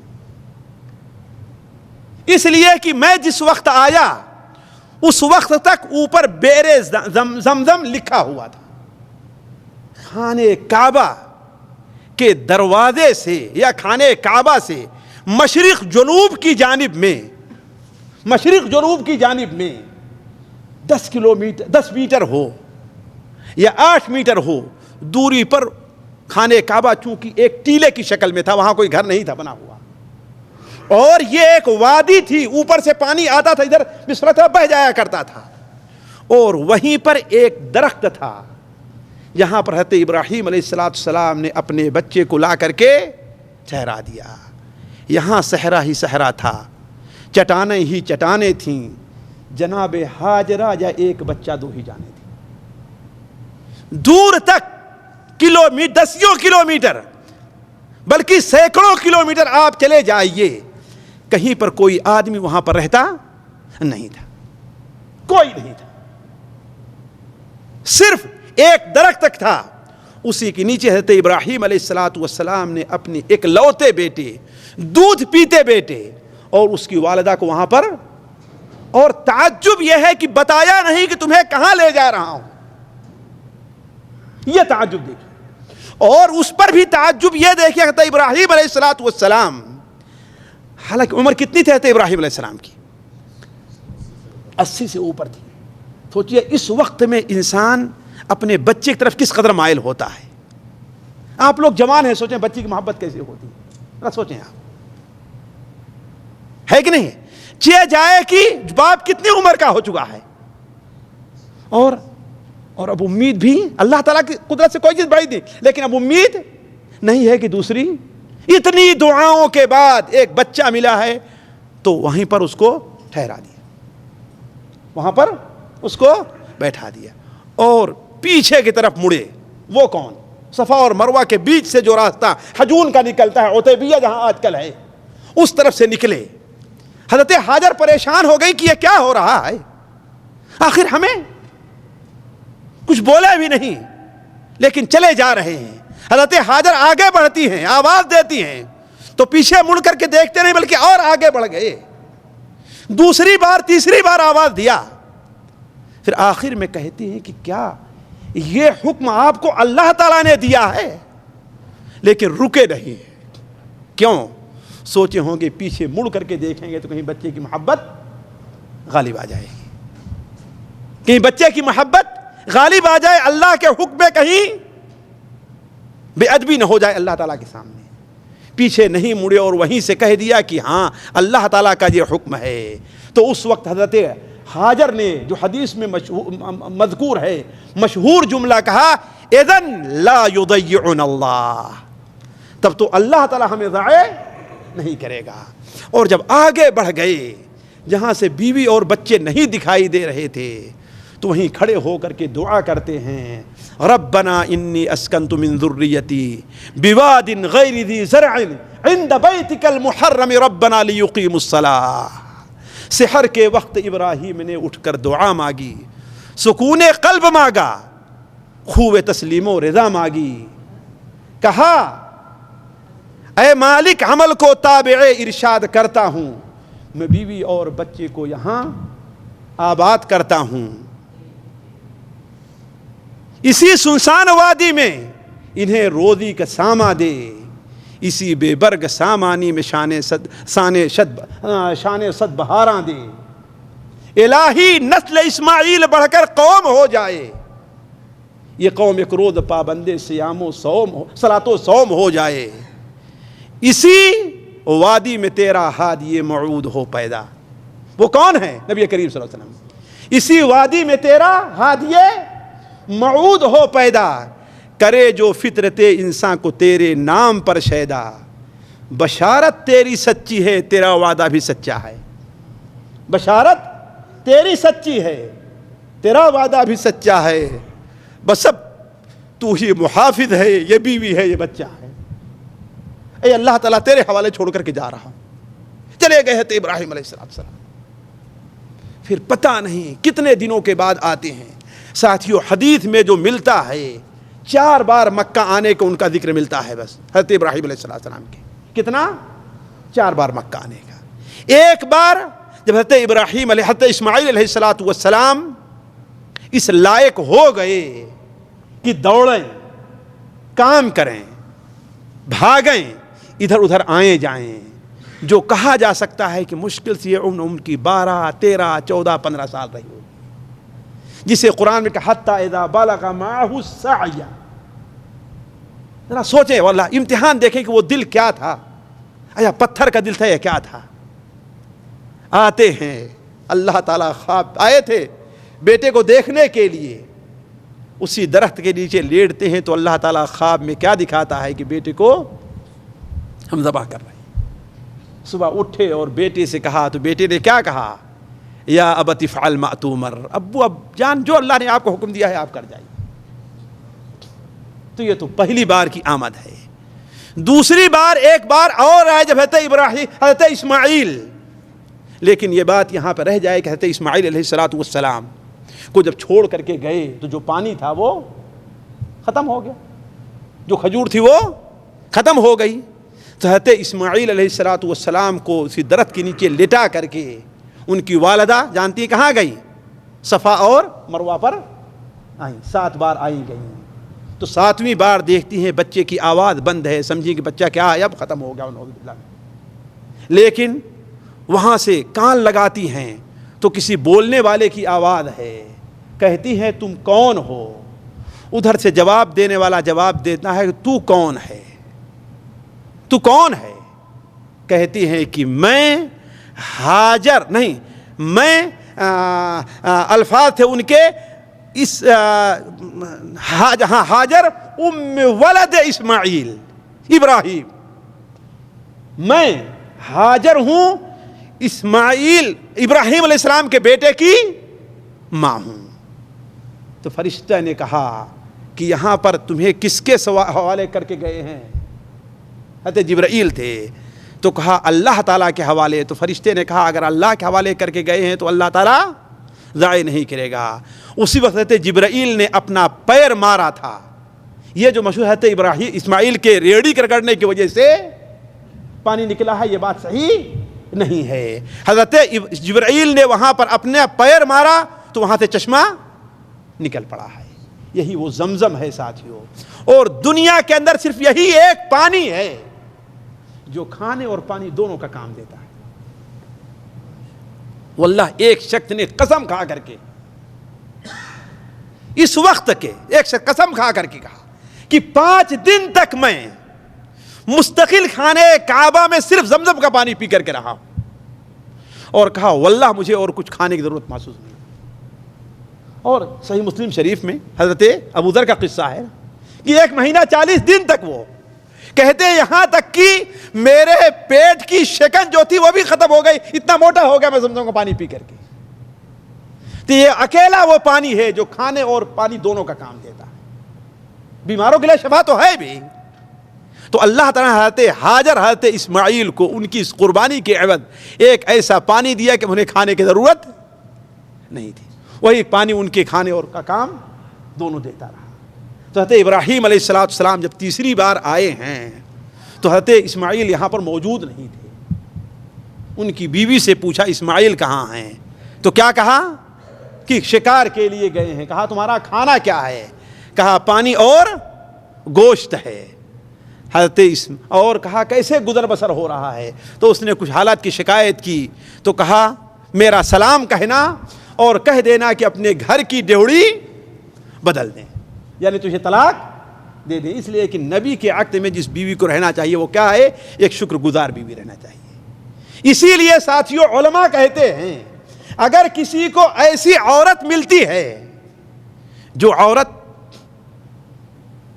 اس لیے کہ میں جس وقت آیا اس وقت تک اوپر بیر زمزم لکھا ہوا تھا. خانے کعبہ کے دروازے سے یا خانے کعبہ سے مشرق جنوب کی جانب میں 10 میٹر ہو یا 8 میٹر ہو دوری پر خانے کعبہ, چونکہ ایک ٹیلے کی شکل میں تھا, وہاں کوئی گھر نہیں تھا بنا ہوا, اور یہ ایک وادی تھی, اوپر سے پانی آتا تھا, ادھر بسرت بہ جایا کرتا تھا. اور وہیں پر ایک درخت تھا جہاں پر حضرت ابراہیم علیہ السلام نے اپنے بچے کو لا کر کے ٹھہرا دیا. یہاں صحرا ہی صحرا تھا, چٹانیں ہی چٹانیں تھیں. جناب ہاجرہ یا ایک بچہ 2 ہی جانے تھے. دور تک دسیوں کلومیٹر بلکہ سینکڑوں کلومیٹر آپ چلے جائیے, کہیں پر کوئی آدمی وہاں پر رہتا نہیں تھا, کوئی نہیں تھا. صرف ایک درخت تک تھا, اسی کے نیچے حضرت ابراہیم علیہ السلام نے اپنے ایک لوتے بیٹے, دودھ پیتے بیٹے اور اس کی والدہ کو وہاں پر. اور تعجب یہ ہے کہ بتایا نہیں کہ تمہیں کہاں لے جا رہا ہوں. یہ تعجب دیکھیں. اور اس پر بھی تعجب یہ دیکھیں حضرت ابراہیم علیہ السلام, حالانکہ عمر کتنی تھی حضرت ابراہیم علیہ السلام کی؟ 80 سے اوپر تھی. سوچئے اس وقت میں انسان اپنے بچے کی طرف کس قدر مائل ہوتا ہے. آپ لوگ جوان ہیں, سوچیں بچے کی محبت کیسے ہوتی ہے, سوچیں آپ, ہے کہ نہیں؟ چہ جائے کہ باپ کتنی عمر کا ہو چکا ہے, اور اب امید بھی اللہ تعالیٰ کی قدرت سے کوئی چیز بڑی نہیں, لیکن اب امید نہیں ہے کہ دوسری. اتنی دعاؤں کے بعد ایک بچہ ملا ہے تو وہیں پر اس کو ٹھہرا دیا, وہاں پر اس کو بیٹھا دیا, اور پیچھے کی طرف مڑے. وہ کون؟ صفا اور مروہ کے بیچ سے جو راستہ حجون کا نکلتا ہے, عتیبیہ جہاں آج کل ہے, اس طرف سے نکلے. حضرت ہاجر پریشان ہو گئی کہ یہ کیا ہو رہا ہے, آخر ہمیں کچھ بولا بھی نہیں لیکن چلے جا رہے ہیں. حضرت ہاجر آگے بڑھتی ہیں, آواز دیتی ہیں, تو پیچھے مڑ کر کے دیکھتے نہیں بلکہ اور آگے بڑھ گئے. دوسری بار تیسری بار آواز دیا, پھر آخر میں کہتی ہیں کہ کیا یہ حکم آپ کو اللہ تعالیٰ نے دیا ہے؟ لیکن رکے نہیں. کیوں؟ سوچے ہوں گے پیچھے مڑ کر کے دیکھیں گے تو کہیں بچے کی محبت غالب آ جائے گی. کہیں بچے کی محبت غالب آ جائے اللہ کے حکم میں، کہیں بے ادبی نہ ہو جائے اللہ تعالیٰ کے سامنے، پیچھے نہیں مڑے اور وہیں سے کہہ دیا کہ ہاں اللہ تعالیٰ کا یہ حکم ہے. تو اس وقت حضرت ہاجر نے جو حدیث میں مذکور ہے مشہور جملہ کہا، اذن لا یضیعنا اللہ، تب تو اللہ تعالیٰ ہمیں ضائع نہیں کرے گا. اور جب آگے بڑھ گئے جہاں سے بیوی اور بچے نہیں دکھائی دے رہے تھے تو وہیں کھڑے ہو کر کے دعا کرتے ہیں، ربنا انی اسکنت من ذریتی بواد غیر ذی زرع عند بیتک المحرم ربنا لیقیموا الصلاۃ. سحر کے وقت ابراہیم نے اٹھ کر دعا مانگی، سکون قلب مانگا، خوب تسلیم و رضا مانگی، کہا اے مالک عمل کو تابع ارشاد کرتا ہوں، میں بیوی اور بچے کو یہاں آباد کرتا ہوں، اسی سنسان وادی میں انہیں روزی کا ساما دے، اسی بے برگ سامانی میں شان صد بہاراں دے. الہی نسل اسماعیل بڑھ کر قوم ہو جائے، یہ قوم ایک روز پابندے سیام و صوم صلاۃ و صوم ہو جائے، اسی وادی میں تیرا ہادی موعود ہو پیدا. وہ کون ہے؟ نبی کریم صلی اللہ علیہ وسلم. اسی وادی میں تیرا ہادی موعود ہو پیدا، کرے جو فطرت انسان کو تیرے نام پر شیدا. بشارت تیری سچی ہے، تیرا وعدہ بھی سچا ہے. بشارت تیری سچی ہے، تیرا وعدہ بھی سچا ہے، بس اب تو ہی محافظ ہے، یہ بیوی ہے، یہ بچہ ہے. اے اللہ تعالیٰ تیرے حوالے چھوڑ کر کے جا رہا ہوں. چلے گئے تھے ابراہیم علیہ السلام. پھر پتہ نہیں کتنے دنوں کے بعد آتے ہیں. ساتھیوں حدیث میں جو ملتا ہے 4 بار مکہ آنے کو ان کا ذکر ملتا ہے بس حضرت ابراہیم علیہ السلام کے. کتنا؟ 4 بار مکہ آنے کا. ایک بار جب حضرت اسماعیل علیہ السلام اس لائق ہو گئے کہ دوڑیں، کام کریں، بھاگیں، ادھر ادھر آئیں جائیں، جو کہا جا سکتا ہے کہ مشکل سے یہ عمر ان کی 12 13 14 15 سال رہی ہوگی، جسے قرآن میں کہا حتی اذا بلغ معہ السعی. ذرا سوچیں واللہ امتحان دیکھیں کہ وہ دل کیا تھا، آیا پتھر کا دل تھا یا کیا تھا. آتے ہیں اللہ تعالیٰ خواب آئے تھے بیٹے کو دیکھنے کے لیے، اسی درخت کے نیچے لیٹتے ہیں تو اللہ تعالیٰ خواب میں کیا دکھاتا ہے کہ بیٹے کو ہم ذبح کر رہے ہیں. صبح اٹھے اور بیٹے سے کہا تو بیٹے نے کیا کہا، یا ابت افعل ما تؤمر، ابو اب جان جو اللہ نے آپ کو حکم دیا ہے آپ کر جائیے. تو یہ تو پہلی بار کی آمد ہے. دوسری بار ایک بار اور آئے جب حضرت اسماعیل، لیکن یہ بات یہاں پہ رہ جائے کہ حضرت اسماعیل علیہ السلام کو جب چھوڑ کر کے گئے تو جو پانی تھا وہ ختم ہو گیا، جو کھجور تھی وہ ختم ہو گئی. تو حضرت اسماعیل علیہ السلام کو اسی درخت کے نیچے لٹا کر کے ان کی والدہ جانتی ہیں کہاں گئی، صفا اور مروہ پر آئیں. 7 بار آئی گئی. تو 7ویں بار دیکھتی ہیں بچے کی آواز بند ہے، سمجھی کہ بچہ کیا ہے اب ختم ہو گیا. لیکن وہاں سے کان لگاتی ہیں تو کسی بولنے والے کی آواز ہے. کہتی ہیں تم کون ہو؟ ادھر سے جواب دینے والا جواب دیتا ہے تو کون ہے، تو کون ہے؟ کہتی ہیں کہ میں ہاجر نہیں، میں الفاظ تھے ان کے اس ہاجر ام ولد اسماعیل ابراہیم، میں ہاجر ہوں اسماعیل ابراہیم علیہ السلام کے بیٹے کی ماں ہوں. تو فرشتہ نے کہا کہ یہاں پر تمہیں کس کے حوالے کر کے گئے ہیں؟ حضرت جبرائیل تھے. تو کہا اللہ تعالیٰ کے حوالے. تو فرشتے نے کہا اگر اللہ کے حوالے کر کے گئے ہیں تو اللہ تعالیٰ ضائع نہیں کرے گا. اسی وقت حضرت جبرائیل نے اپنا پیر مارا تھا. یہ جو مشہور حضرت ابراہیم اسماعیل کے ریڑھی کرنے کی وجہ سے پانی نکلا ہے، یہ بات صحیح نہیں ہے. حضرت جبرائیل نے وہاں پر اپنے پیر مارا تو وہاں سے چشمہ نکل پڑا ہے. یہی وہ زمزم ہے ساتھیوں. اور دنیا کے اندر صرف یہی ایک پانی ہے جو کھانے اور پانی دونوں کا کام دیتا ہے. واللہ ایک شخص نے قسم کھا کر کے اس وقت کے ایک سے قسم کھا کر کے کہا کہ 5 دن تک میں مستقل خانے کعبہ میں صرف زمزم کا پانی پی کر کے رہا ہوں، اور کہا واللہ مجھے اور کچھ کھانے کی ضرورت محسوس نہیں۔ اور صحیح مسلم شریف میں حضرت ابو ذر کا قصہ ہے کہ 1 مہینہ 40 دن تک وہ کہتے ہیں یہاں تک کہ میرے پیٹ کی شکن جو تھی وہ بھی ختم ہو گئی، اتنا موٹا ہو گیا میں زمزم کا پانی پی کر کے۔ تو یہ اکیلا وہ پانی ہے جو کھانے اور پانی دونوں کا کام دیتا ہے، بیماروں کے لیے شفا تو ہے بھی۔ تو اللہ تعالیٰ حضرت ہاجر حضرت اسماعیل کو ان کی اس قربانی کے عوض ایک ایسا پانی دیا کہ انہیں کھانے کی ضرورت نہیں تھی، وہی پانی ان کے کھانے اور کا کام دونوں دیتا رہا۔ تو حضرت ابراہیم علیہ السلام جب تیسری بار آئے ہیں تو حضرت اسماعیل یہاں پر موجود نہیں تھے۔ ان کی بیوی سے پوچھا اسماعیل کہاں ہیں؟ تو کیا کہا کہ شکار کے لیے گئے ہیں۔ کہا تمہارا کھانا کیا ہے؟ کہا پانی اور گوشت ہے۔ حضرت اور کہا کیسے گزر بسر ہو رہا ہے؟ تو اس نے کچھ حالات کی شکایت کی، تو کہا میرا سلام کہنا اور کہہ دینا کہ اپنے گھر کی ڈیوڑی بدل دیں، یعنی تجھے طلاق دے دیں۔ اس لیے کہ نبی کے عقد میں جس بیوی کو رہنا چاہیے وہ کیا ہے؟ ایک شکر گزار بیوی رہنا چاہیے۔ اسی لیے ساتھیوں علماء کہتے ہیں اگر کسی کو ایسی عورت ملتی ہے جو عورت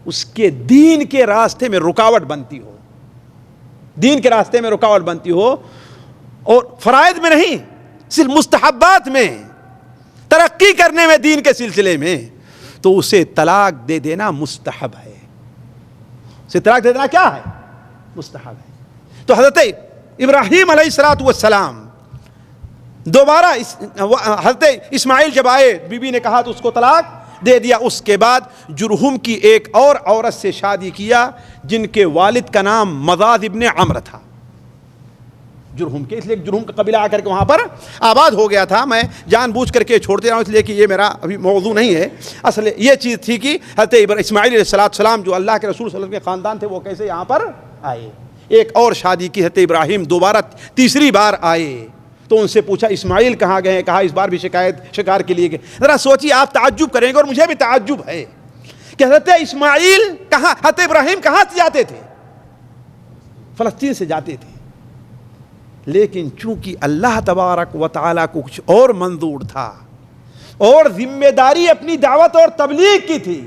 اس کے دین کے راستے میں رکاوٹ بنتی ہو، دین کے راستے میں رکاوٹ بنتی ہو اور فرائض میں نہیں صرف مستحبات میں ترقی کرنے میں دین کے سلسلے میں، تو اسے طلاق دے دینا مستحب ہے۔ اسے طلاق دے دینا کیا ہے؟ مستحب ہے۔ تو حضرت ابراہیم علیہ السلام دوبارہ حضرت اسماعیل جب آئے، بی بی نے کہا تو اس کو طلاق دے دیا۔ اس کے بعد جرہم کی ایک اور عورت سے شادی کیا جن کے والد کا نام مضاد ابن عمرو تھا، جرہم کے، اس لیے جرہم کا قبیلہ آ کر کے وہاں پر آباد ہو گیا تھا۔ میں جان بوجھ کر کے چھوڑتے رہا ہوں اس لیے کہ یہ میرا ابھی موضوع نہیں ہے۔ اصل یہ چیز تھی کہ حضرت اسماعیل علیہ السلام جو اللہ کے رسول صلی اللہ علیہ وسلم کے خاندان تھے وہ کیسے یہاں پر آئے۔ ایک اور شادی کی، حضرت ابراہیم دوبارہ تیسری بار آئے تو ان سے پوچھا اسماعیل کہاں گئے؟ کہا اس بار بھی شکار کے لیے گئے۔ ذرا سوچیے، آپ تعجب کریں گے اور مجھے بھی تعجب ہے کہ حضرت اسماعیل کہاں، حضرت ابراہیم کہاں سے جاتے تھے؟ فلسطین سے جاتے تھے، لیکن چونکہ اللہ تبارک و تعالیٰ کو کچھ اور منظور تھا اور ذمہ داری اپنی دعوت اور تبلیغ کی تھی،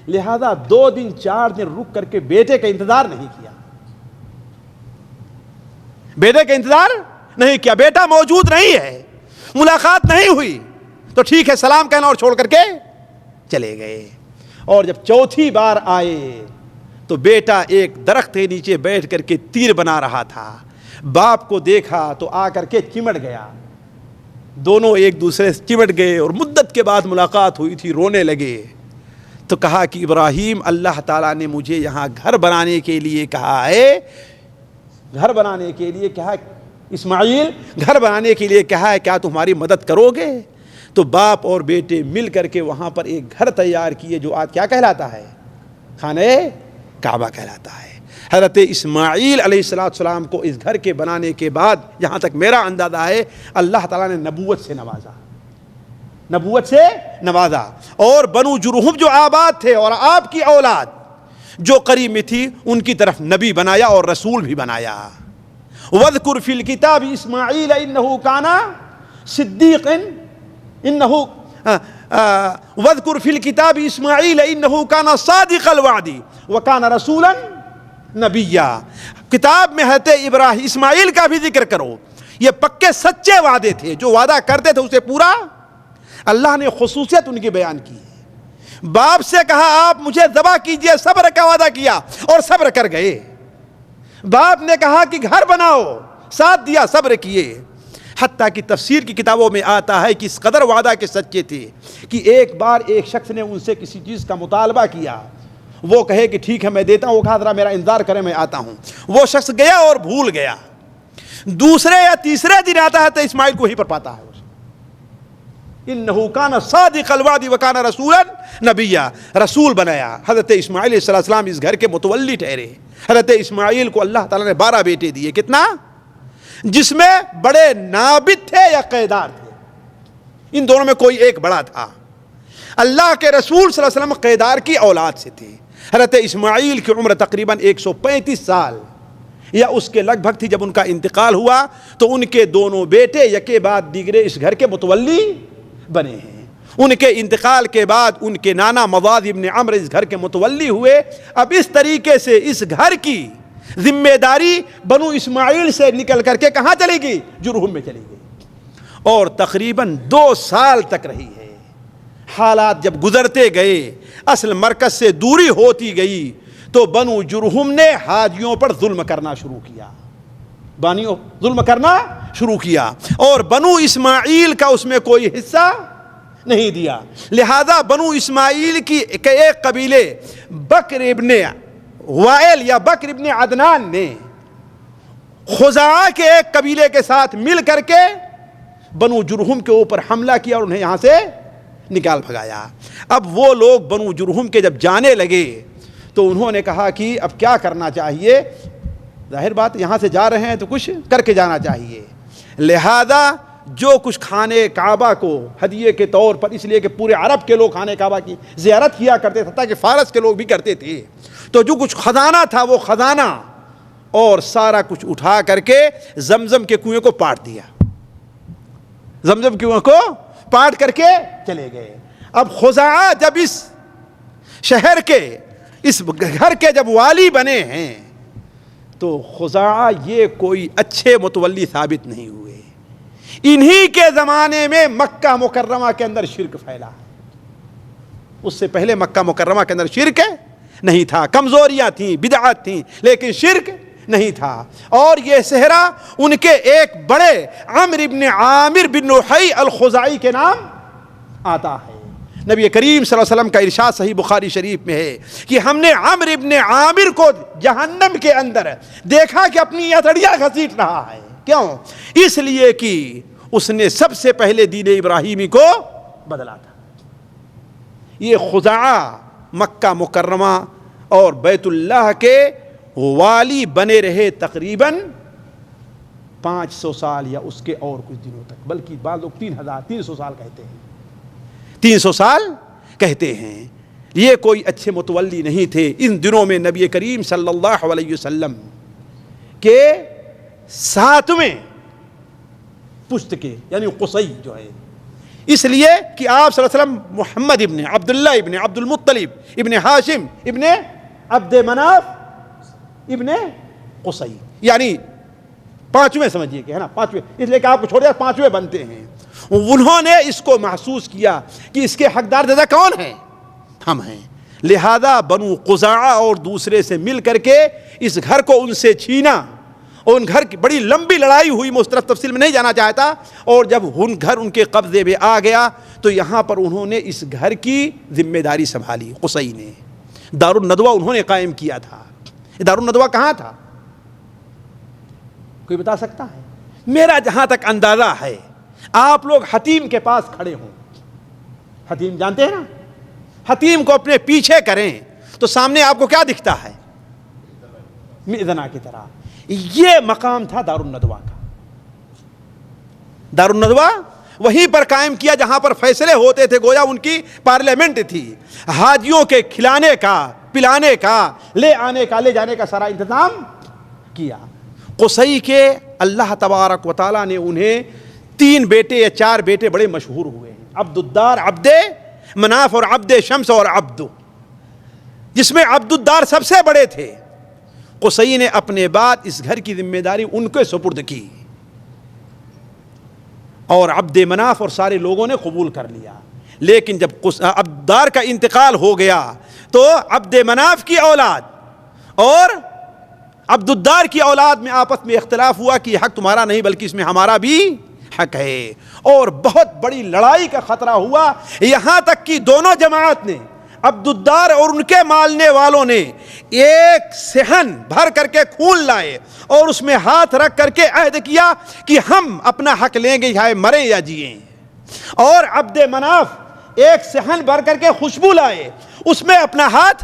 لہذا 2 دن 4 دن رک کر کے بیٹے کا انتظار نہیں کیا، بیٹے کا انتظار نہیں کیا۔ بیٹا موجود نہیں ہے، ملاقات نہیں ہوئی تو ٹھیک ہے سلام کہنا اور چھوڑ کر کے چلے گئے۔ اور جب چوتھی بار آئے تو بیٹا ایک درخت کے نیچے بیٹھ کر کے تیر بنا رہا تھا، باپ کو دیکھا تو آ کر کے چمٹ گیا، دونوں ایک دوسرے سے چمٹ گئے اور مدت کے بعد ملاقات ہوئی تھی، رونے لگے۔ تو کہا کہ ابراہیم اللہ تعالیٰ نے مجھے یہاں گھر بنانے کے لیے کہا ہے، گھر بنانے کے لیے کہا، اسماعیل گھر بنانے کے لیے کہا ہے، کیا تمہاری مدد کرو گے؟ تو باپ اور بیٹے مل کر کے وہاں پر ایک گھر تیار کیے جو آج کیا کہلاتا ہے؟ خانہ کعبہ کہلاتا ہے۔ حضرت اسماعیل علیہ السلام کو اس گھر کے بنانے کے بعد جہاں تک میرا اندازہ ہے اللہ تعالیٰ نے نبوت سے نوازا، نبوت سے نوازا، اور بنو جرہم جو آباد تھے اور آپ کی اولاد جو قریب میں تھی ان کی طرف نبی بنایا اور رسول بھی بنایا۔ وَاذْكُرْ فِي الْكِتَابِ إِسْمَاعِيلَ إِنَّهُ كَانَ صِدِّيقًا وَاذْكُرْ فِي الْكِتَابِ إِسْمَاعِيلَ إِنَّهُ كَانَ صَادِقَ الْوَعْدِ وَكَانَ رَسُولًا نَبِيًّا۔ کتاب میں حضرت ابراہیم اسماعیل کا بھی ذکر کرو، یہ پکے سچے وعدے تھے، جو وعدہ کرتے تھے اسے پورا۔ اللہ نے خصوصیت ان کی بیان کی ہے، باپ سے کہا آپ مجھے ذبح کیجئے، صبر کا وعدہ کیا اور صبر کر گئے۔ باپ نے کہا کہ گھر بناؤ، ساتھ دیا، صبر کیے۔ حتیٰ کہ تفسیر کی کتابوں میں آتا ہے کہ اس قدر وعدہ کے سچے تھے کہ ایک بار ایک شخص نے ان سے کسی چیز کا مطالبہ کیا، وہ کہے کہ ٹھیک ہے میں دیتا ہوں، وہ کہا ذرا میرا انتظار کریں میں آتا ہوں، وہ شخص گیا اور بھول گیا، دوسرے یا تیسرے دن آتا ہے تو اسماعیل کو ہی پر پاتا ہے۔ انہو کان صادق الوعد وکان رسولا نبیا، رسول بنایا۔ حضرت اسماعیل علیہ السلام اس گھر کے متولی ٹھہرے۔ حضرت اسماعیل کو اللہ تعالیٰ نے 12 بیٹے دیے، کتنا؟ جس میں بڑے نابد تھے یا قیدار تھے، ان دونوں میں کوئی ایک بڑا تھا۔ اللہ کے رسول صلی اللہ علیہ وسلم قیدار کی اولاد سے تھے. حضرت اسماعیل کی عمر تقریباً 135 سال یا اس کے لگ بھگ تھی جب ان کا انتقال ہوا. تو ان کے دونوں بیٹے یکے بعد دیگرے اس گھر کے متولی بنے ہیں. ان کے انتقال کے بعد ان کے نانا مضاد ابن عمرو اس گھر کے متولی ہوئے. اب اس طریقے سے اس گھر کی ذمہ داری بنو اسماعیل سے نکل کر کے کہاں چلی گئی؟ جرہم میں چلی گئی، اور تقریباً 2 سال تک رہی ہے. حالات جب گزرتے گئے، اصل مرکز سے دوری ہوتی گئی، تو بنو جرہم نے حاجیوں پر ظلم کرنا شروع کیا، ظلم کرنا شروع کیا، اور بنو اسماعیل کا اس میں کوئی حصہ نہیں دیا. لہذا بنو اسماعیل کی ایک قبیلے بکر ابن وائل یا بکر ابن عدنان نے خزاعہ کے ایک قبیلے کے ساتھ مل کر کے بنو جرہم کے اوپر حملہ کیا اور انہیں یہاں سے نکال بھگایا. اب وہ لوگ بنو جرہم کے جب جانے لگے تو انہوں نے کہا کہ اب کیا کرنا چاہیے؟ ظاہر بات یہاں سے جا رہے ہیں تو کچھ کر کے جانا چاہیے. لہذا جو کچھ خانے کعبہ کو ہدیے کے طور پر، اس لیے کہ پورے عرب کے لوگ خانے کعبہ کی زیارت کیا کرتے تھے، تاکہ فارس کے لوگ بھی کرتے تھے، تو جو کچھ خزانہ تھا وہ خزانہ اور سارا کچھ اٹھا کر کے زمزم کے کنویں کو پاٹ دیا. زمزم کے کنویں کو پاٹ کر کے چلے گئے. اب خزاعہ جب اس شہر کے اس گھر کے جب والی بنے ہیں تو خزاعہ یہ کوئی اچھے متولی ثابت نہیں ہوئے. انہی کے زمانے میں مکہ مکرمہ کے اندر شرک پھیلا. اس سے پہلے مکہ مکرمہ کے اندر شرک نہیں تھا، کمزوریاں تھیں، بدعات تھیں، لیکن شرک نہیں تھا. اور یہ صحرا ان کے ایک بڑے عمرو بن عامر بن نحی الخزاعی کے نام آتا ہے. نبی کریم صلی اللہ علیہ وسلم کا ارشاد صحیح بخاری شریف میں ہے کہ ہم نے عمرو بن عامر کو جہنم کے اندر دیکھا کہ اپنی ہتھیلیاں گھسیٹ رہا ہے. کیوں؟ اس لیے کہ اس نے سب سے پہلے دین ابراہیمی کو بدلا تھا. یہ خزاعہ مکہ مکرمہ اور بیت اللہ کے والی بنے رہے تقریباً 500 سال یا اس کے اور کچھ دنوں تک، بلکہ بعض لوگ 300 سال کہتے ہیں. 300 سال کہتے ہیں. یہ کوئی اچھے متولی نہیں تھے. ان دنوں میں نبی کریم صلی اللہ علیہ وسلم کے 7ویں پشت کے یعنی قصی جو ہے، اس لیے کہ آپ صلی اللہ علیہ وسلم محمد ابن عبداللہ ابن عبد المطلب ابن ہاشم ابن عبد مناف ابن قصی، یعنی 5ویں سمجھیے کہ ہے نا، 5ویں، اس لیے کہ آپ کو چھوڑ دیا 5ویں بنتے ہیں. انہوں نے اس کو محسوس کیا کہ اس کے حقدار زیادہ کون ہیں؟ ہم ہیں. لہذا بنو قزاعہ اور دوسرے سے مل کر کے اس گھر کو ان سے چھینا. ان گھر کی بڑی لمبی لڑائی ہوئی، میں اس طرف تفصیل میں نہیں جانا چاہتا. اور جب گھر ان کے قبضے میں آ گیا تو یہاں پر انہوں نے اس گھر کی ذمہ داری سنبھالی. قصی نے دار الندوہ انہوں نے قائم کیا تھا. دار الندوہ کہاں تھا؟ کوئی بتا سکتا ہے؟ میرا جہاں تک اندازہ ہے آپ لوگ حتیم کے پاس کھڑے ہوں، حتیم جانتے ہیں نا، حتیم کو اپنے پیچھے کریں تو سامنے آپ کو کیا دکھتا ہے؟ میدنا کی طرح. یہ مقام تھا دار الندوہ کا. دار الندوہ وہیں پر قائم کیا جہاں پر فیصلے ہوتے تھے، گویا ان کی پارلیمنٹ تھی. حاجیوں کے کھلانے کا، پلانے کا، لے آنے کا، لے جانے کا سارا انتظام کیا. قصی کے اللہ تبارک و تعالیٰ نے انہیں 3 بیٹے یا 4 بیٹے بڑے مشہور ہوئے ہیں، عبد الدار، عبد مناف اور عبد شمس اور عبد، جس میں عبد الدار سب سے بڑے تھے. قصی نے اپنے بعد اس گھر کی ذمہ داری ان کے سپرد کی اور عبد مناف اور سارے لوگوں نے قبول کر لیا. لیکن جب عبد الدار کا انتقال ہو گیا تو عبد مناف کی اولاد اور عبد الدار کی اولاد میں آپس میں اختلاف ہوا کہ یہ حق تمہارا نہیں بلکہ اس میں ہمارا بھی حق ہے، اور بہت بڑی لڑائی کا خطرہ ہوا. یہاں تک کہ دونوں جماعت نے، عبد الدار اور ان کے مالنے والوں نے ایک صحن بھر کر کے خون لائے اور اس میں ہاتھ رکھ کر کے عہد کیا کہ ہم اپنا حق لیں گے چاہے مریں یا جئیں. اور عبد مناف ایک صحن بھر کر کے خوشبو لائے، اس میں اپنا ہاتھ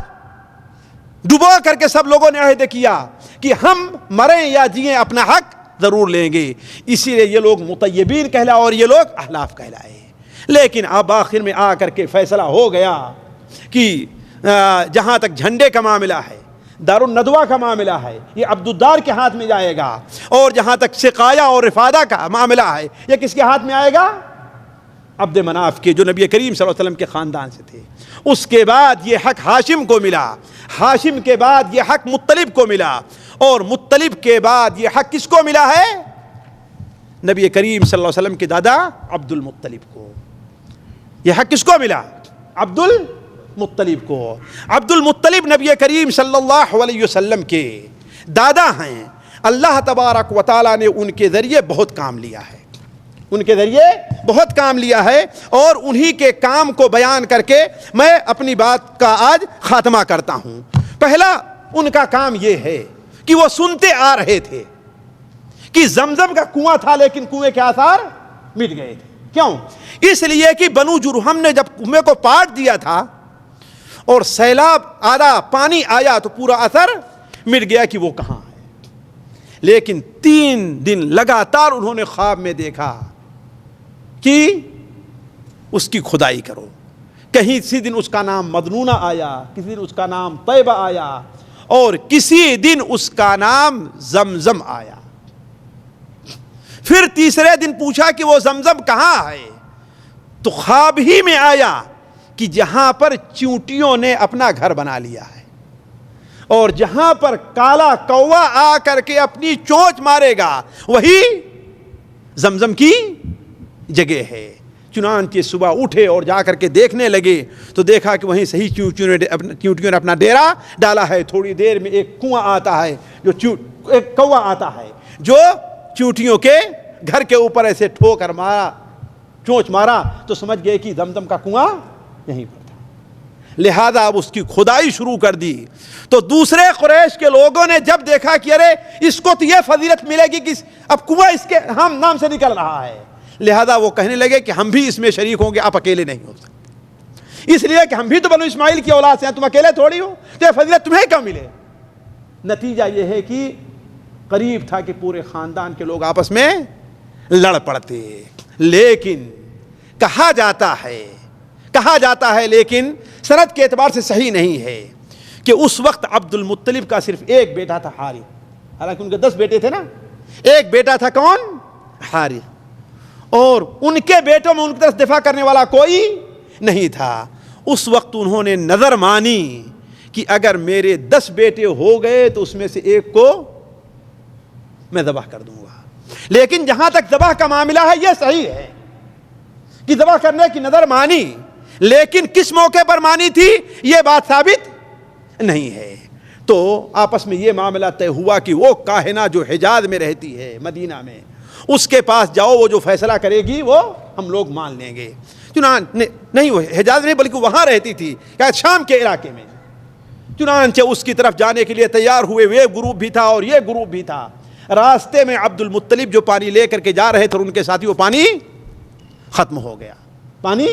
ڈبو کر کے سب لوگوں نے عہد کیا کہ ہم مریں یا جئیں اپنا حق ضرور لیں گے. اسی لیے یہ لوگ مطیبین کہلائے اور یہ لوگ احلاف کہلائے. لیکن اب آخر میں آ کر کے فیصلہ ہو گیا کہ جہاں تک جھنڈے کا معاملہ ہے، دار الندوہ کا معاملہ ہے، یہ عبدالدار کے ہاتھ میں جائے گا، اور جہاں تک سقایا اور رفادہ کا معاملہ ہے یہ کس کے ہاتھ میں آئے گا؟ عبد مناف کے، جو نبی کریم صلی اللہ علیہ وسلم کے خاندان سے تھے۔ اس کے بعد یہ حق ہاشم کو ملا، ہاشم کے بعد یہ حق مطلب کو ملا، اور مطلب کے بعد یہ حق کس کو ملا ہے؟ نبی کریم صلی اللہ علیہ وسلم کے دادا عبد المطلب کو۔ یہ حق کس کو ملا؟ عبد المطلب کو۔ عبد المطلب نبی کریم صلی اللہ علیہ وسلم کے دادا ہیں۔ اللہ تبارک و تعالیٰ نے ان کے ذریعے بہت کام لیا ہے، ان کے ذریعے بہت کام لیا ہے، اور انہی کے کام کو بیان کر کے میں اپنی بات کا آج خاتمہ کرتا ہوں۔ پہلا ان کا کام یہ ہے کہ وہ سنتے آ رہے تھے کہ زمزم کا کنواں تھا لیکن کنویں کے آثار مٹ گئے تھے۔ کیوں؟ اس لیے کہ بنو جرہم نے جب کنویں کو پاٹ دیا تھا اور سیلاب آدھا پانی آیا تو پورا اثر مٹ گیا کہ وہ کہاں ہے۔ لیکن 3 دن لگاتار انہوں نے خواب میں دیکھا کہ اس کی کھدائی کرو۔ کہیں کسی دن اس کا نام مدنونہ آیا، کسی دن اس کا نام طیبہ آیا، اور کسی دن اس کا نام زمزم آیا۔ پھر تیسرے دن پوچھا کہ وہ زمزم کہاں ہے، تو خواب ہی میں آیا کہ جہاں پر چیونٹیوں نے اپنا گھر بنا لیا ہے، اور جہاں پر کالا کوا آ کر کے اپنی چونچ مارے گا وہی زمزم کی جگہ ہے۔ چنانچہ صبح اٹھے اور جا کر کے دیکھنے لگے تو دیکھا کہ وہیں صحیح چیونٹیوں نے اپنا ڈیرا ڈالا ہے۔ تھوڑی دیر میں ایک کنواں آتا ہے، ایک کوا آتا ہے جو چیونٹیوں کے گھر کے اوپر ایسے ٹھوکر مارا، چونچ مارا، تو سمجھ گئے کہ زمزم کا کنواں یہیں پر تھا۔ لہذا اب اس کی کھدائی شروع کر دی۔ تو دوسرے قریش کے لوگوں نے جب دیکھا کہ ارے اس کو تو یہ فضیلت ملے گی کہ اب کنواں اس کے ہم نام سے نکل رہا ہے، لہذا وہ کہنے لگے کہ ہم بھی اس میں شریک ہوں گے، آپ اکیلے نہیں ہو سکتے، اس لیے کہ ہم بھی تو بنو اسماعیل کی اولاد سے ہیں، تم اکیلے تھوڑی ہو، تو یہ فضیلت تمہیں کیوں ملے؟ نتیجہ یہ ہے کہ قریب تھا کہ پورے خاندان کے لوگ آپس میں لڑ پڑتے۔ لیکن کہا جاتا ہے لیکن سند کے اعتبار سے صحیح نہیں ہے کہ اس وقت عبد المطلب کا صرف ایک بیٹا تھا حارث، حالانکہ ان کے 10 بیٹے تھے نا، ایک بیٹا تھا کون؟ حارث، اور ان کے بیٹوں میں ان کی طرف دفاع کرنے والا کوئی نہیں تھا۔ اس وقت انہوں نے نظر مانی کہ اگر میرے 10 بیٹے ہو گئے تو اس میں سے ایک کو میں ذبح کر دوں گا۔ لیکن جہاں تک ذبح کا معاملہ ہے یہ صحیح ہے کہ ذبح کرنے کی نظر مانی، لیکن کس موقع پر مانی تھی یہ بات ثابت نہیں ہے۔ تو آپس میں یہ معاملہ طے ہوا کہ وہ کاہنہ جو حجاز میں رہتی ہے، مدینہ میں، اس کے پاس جاؤ، وہ جو فیصلہ کرے گی وہ ہم لوگ مان لیں گے۔ چنانچہ نہیں، وہ حجاز نہیں بلکہ وہاں رہتی تھی، کیا شام کے علاقے میں۔ چنانچہ اس کی طرف جانے کے لیے تیار ہوئے، وہ گروپ بھی تھا اور یہ گروپ بھی تھا۔ راستے میں عبد المطلب جو پانی لے کر کے جا رہے تھے اور ان کے ساتھی، وہ پانی ختم ہو گیا، پانی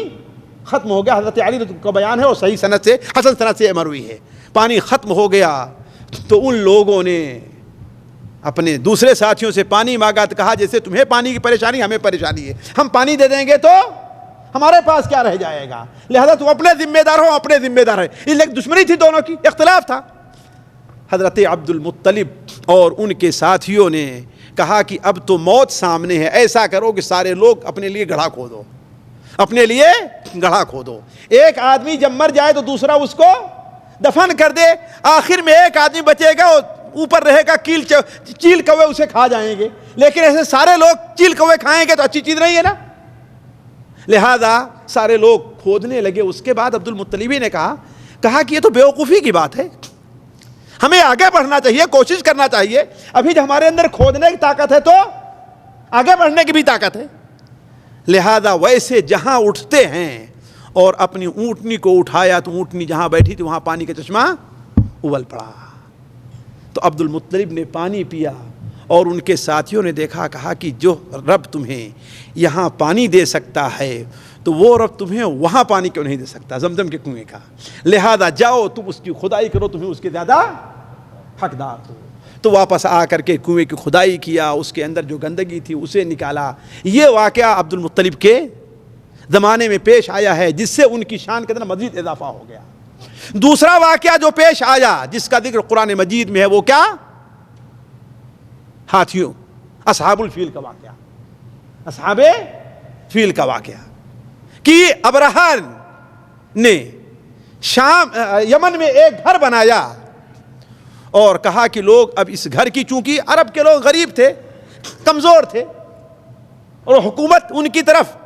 ختم ہو گیا۔ حضرت علی کا بیان ہے اور صحیح سند سے، حسن سند سے مروی ہے، پانی ختم ہو گیا۔ تو ان لوگوں نے اپنے دوسرے ساتھیوں سے پانی مانگا، تو کہا جیسے تمہیں پانی کی پریشانی ہمیں پریشانی ہے، ہم پانی دے دیں گے تو ہمارے پاس کیا رہ جائے گا، لہذا تم اپنے ذمہ دار ہو، اپنے ذمہ دار ہے۔ اس لیے دشمنی تھی دونوں کی، اختلاف تھا۔ حضرت عبد المطلب اور ان کے ساتھیوں نے کہا کہ اب تو موت سامنے ہے، ایسا کرو کہ سارے لوگ اپنے لیے گڑھا کھودو، اپنے لیے گڑھا کھودو۔ ایک آدمی جب مر جائے تو دوسرا اس کو دفن کر دے، آخر میں ایک آدمی بچے گا، اوپر رہے گا چیل کوے اسے کھا جائیں گے، لیکن ایسے سارے لوگ چیل کوے کھائیں گے تو اچھی چیز نہیں ہے نا۔ لہذا سارے لوگ کھودنے لگے۔ اس کے بعد عبد المطلب نے کہا کہ یہ تو بیوقوفی کی بات ہے، ہمیں آگے بڑھنا چاہیے، کوشش کرنا چاہیے۔ ابھی جو ہمارے اندر کھودنے کی طاقت ہے تو آگے بڑھنے کی بھی طاقت ہے۔ لہذا ویسے جہاں اٹھتے ہیں اور اپنی اونٹنی کو اٹھایا تو اونٹنی جہاں بیٹھی تھی وہاں پانی کا چشمہ ابل پڑا۔ تو عبد المطلب نے پانی پیا اور ان کے ساتھیوں نے دیکھا، کہا کہ جو رب تمہیں یہاں پانی دے سکتا ہے تو وہ رب تمہیں وہاں پانی کیوں نہیں دے سکتا، زمزم کے کنویں کا؟ لہذا جاؤ تم اس کی کھدائی کرو، تمہیں اس کے زیادہ حقدار ہو۔ تو واپس آ کر کے کنویں کی کھدائی کیا، اس کے اندر جو گندگی تھی اسے نکالا۔ یہ واقعہ عبد المطلب کے زمانے میں پیش آیا ہے جس سے ان کی شان کے اندر مزید اضافہ ہو گیا. دوسرا واقعہ جو پیش آیا جس کا ذکر قرآن مجید میں ہے وہ کیا؟ ہاتھیوں، اصحاب الفیل کا واقعہ. اصحاب فیل کا واقعہ کہ ابرہہ نے یمن میں ایک گھر بنایا اور کہا کہ لوگ اب اس گھر کی، چونکہ عرب کے لوگ غریب تھے، کمزور تھے، اور حکومت ان کی طرف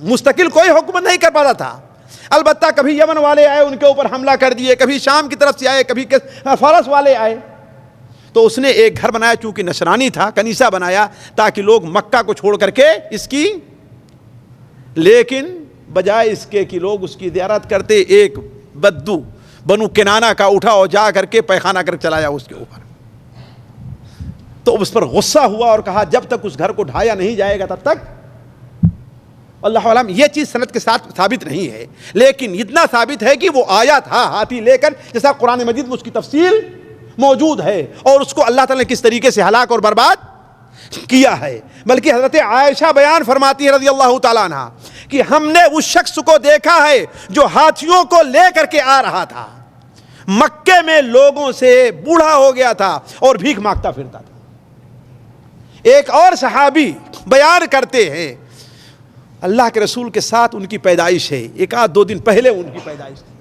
مستقل کوئی حکومت نہیں کر پاتا تھا. البتہ کبھی یمن والے آئے ان کے اوپر حملہ کر دیے، کبھی شام کی طرف سے آئے، کبھی فارس والے آئے. تو اس نے ایک گھر بنایا، چونکہ نصرانی تھا، کنیسہ بنایا تاکہ لوگ مکہ کو چھوڑ کر کے اس کی، لیکن بجائے اس کے کہ لوگ اس کی زیارت کرتے، ایک بدو بنو کنانہ کا اٹھا اور جا کر کے پیخانہ کر چلایا اس کے اوپر. تو اس پر غصہ ہوا اور کہا جب تک اس گھر کو ڈھایا نہیں جائے گا تب تک. اللہ علم یہ چیز سند کے ساتھ ثابت نہیں ہے، لیکن اتنا ثابت ہے کہ وہ آیا تھا ہاتھی لے کر، جیسا قرآن مجید میں اس کی تفصیل موجود ہے، اور اس کو اللہ تعالیٰ نے کس طریقے سے ہلاک اور برباد کیا ہے. بلکہ حضرت عائشہ بیان فرماتی ہے رضی اللہ تعالیٰ عنہ کہ ہم نے اس شخص کو دیکھا ہے جو ہاتھیوں کو لے کر کے آ رہا تھا، مکے میں لوگوں سے بوڑھا ہو گیا تھا اور بھیک مانگتا پھرتا تھا. ایک اور صحابی بیان کرتے ہیں اللہ کے رسول کے ساتھ ان کی پیدائش ہے، ایک آدھ دو دن پہلے ان کی پیدائش تھی.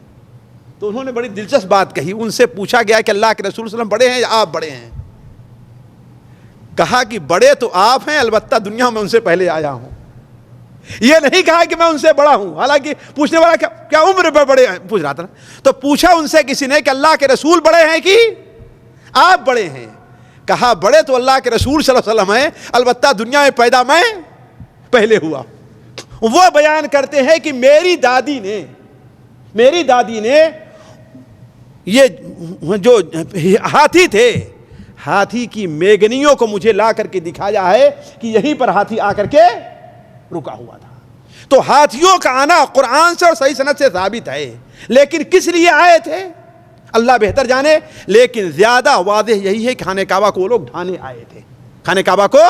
تو انہوں نے بڑی دلچسپ بات کہی. ان سے پوچھا گیا کہ اللہ کے رسول صلی اللہ علیہ وسلم بڑے ہیں یا آپ بڑے ہیں؟ کہا کہ بڑے تو آپ ہیں، البتہ دنیا میں ان سے پہلے آیا ہوں. یہ نہیں کہا کہ میں ان سے بڑا ہوں، حالانکہ پوچھنے والا کیا عمر میں بڑے ہیں پوچھ رہا تھا نا. تو پوچھا ان سے کسی نے کہ اللہ کے رسول بڑے ہیں کہ آپ بڑے ہیں؟ کہا بڑے تو اللہ کے رسول صلی اللہ علیہ وسلم ہیں، البتہ دنیا میں پیدا میں پہلے ہوا. وہ بیان کرتے ہیں کہ میری دادی نے یہ جو ہاتھی تھے، ہاتھی کی میگنیوں کو مجھے لا کر کے دکھایا ہے کہ یہیں پر ہاتھی آ کر کے رکا ہوا تھا. تو ہاتھیوں کا آنا قرآن سے اور صحیح سند سے ثابت ہے، لیکن کس لیے آئے تھے اللہ بہتر جانے. لیکن زیادہ واضح یہی ہے کہ خانہ کعبہ کو وہ لوگ ڈھانے آئے تھے، خانہ کعبہ کو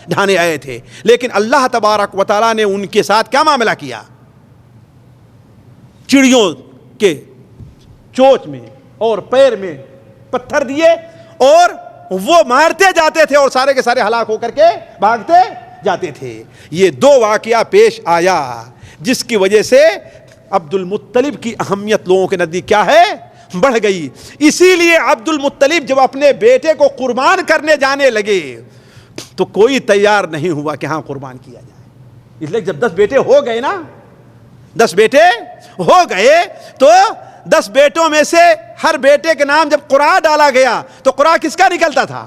ڈھانے آئے تھے. لیکن اللہ تبارک و تعالیٰ نے ان کے ساتھ کیا معاملہ کیا؟ چڑیوں کے چونچ میں اور پیر میں پتھر دیے اور وہ مارتے جاتے تھے اور سارے کے سارے ہلاک ہو کر کے بھاگتے جاتے تھے. یہ دو واقعہ پیش آیا جس کی وجہ سے عبد المطلب کی اہمیت لوگوں کے نزدیک کیا ہے؟ بڑھ گئی. اسی لیے عبد المطلب جب اپنے بیٹے کو قربان کرنے جانے لگے تو کوئی تیار نہیں ہوا کہ ہاں قربان کیا جائے. اس لیے جب 10 بیٹے ہو گئے نا، 10 بیٹے ہو گئے تو 10 بیٹوں میں سے ہر بیٹے کے نام جب قرآ ڈالا گیا تو قرآ کس کا نکلتا تھا؟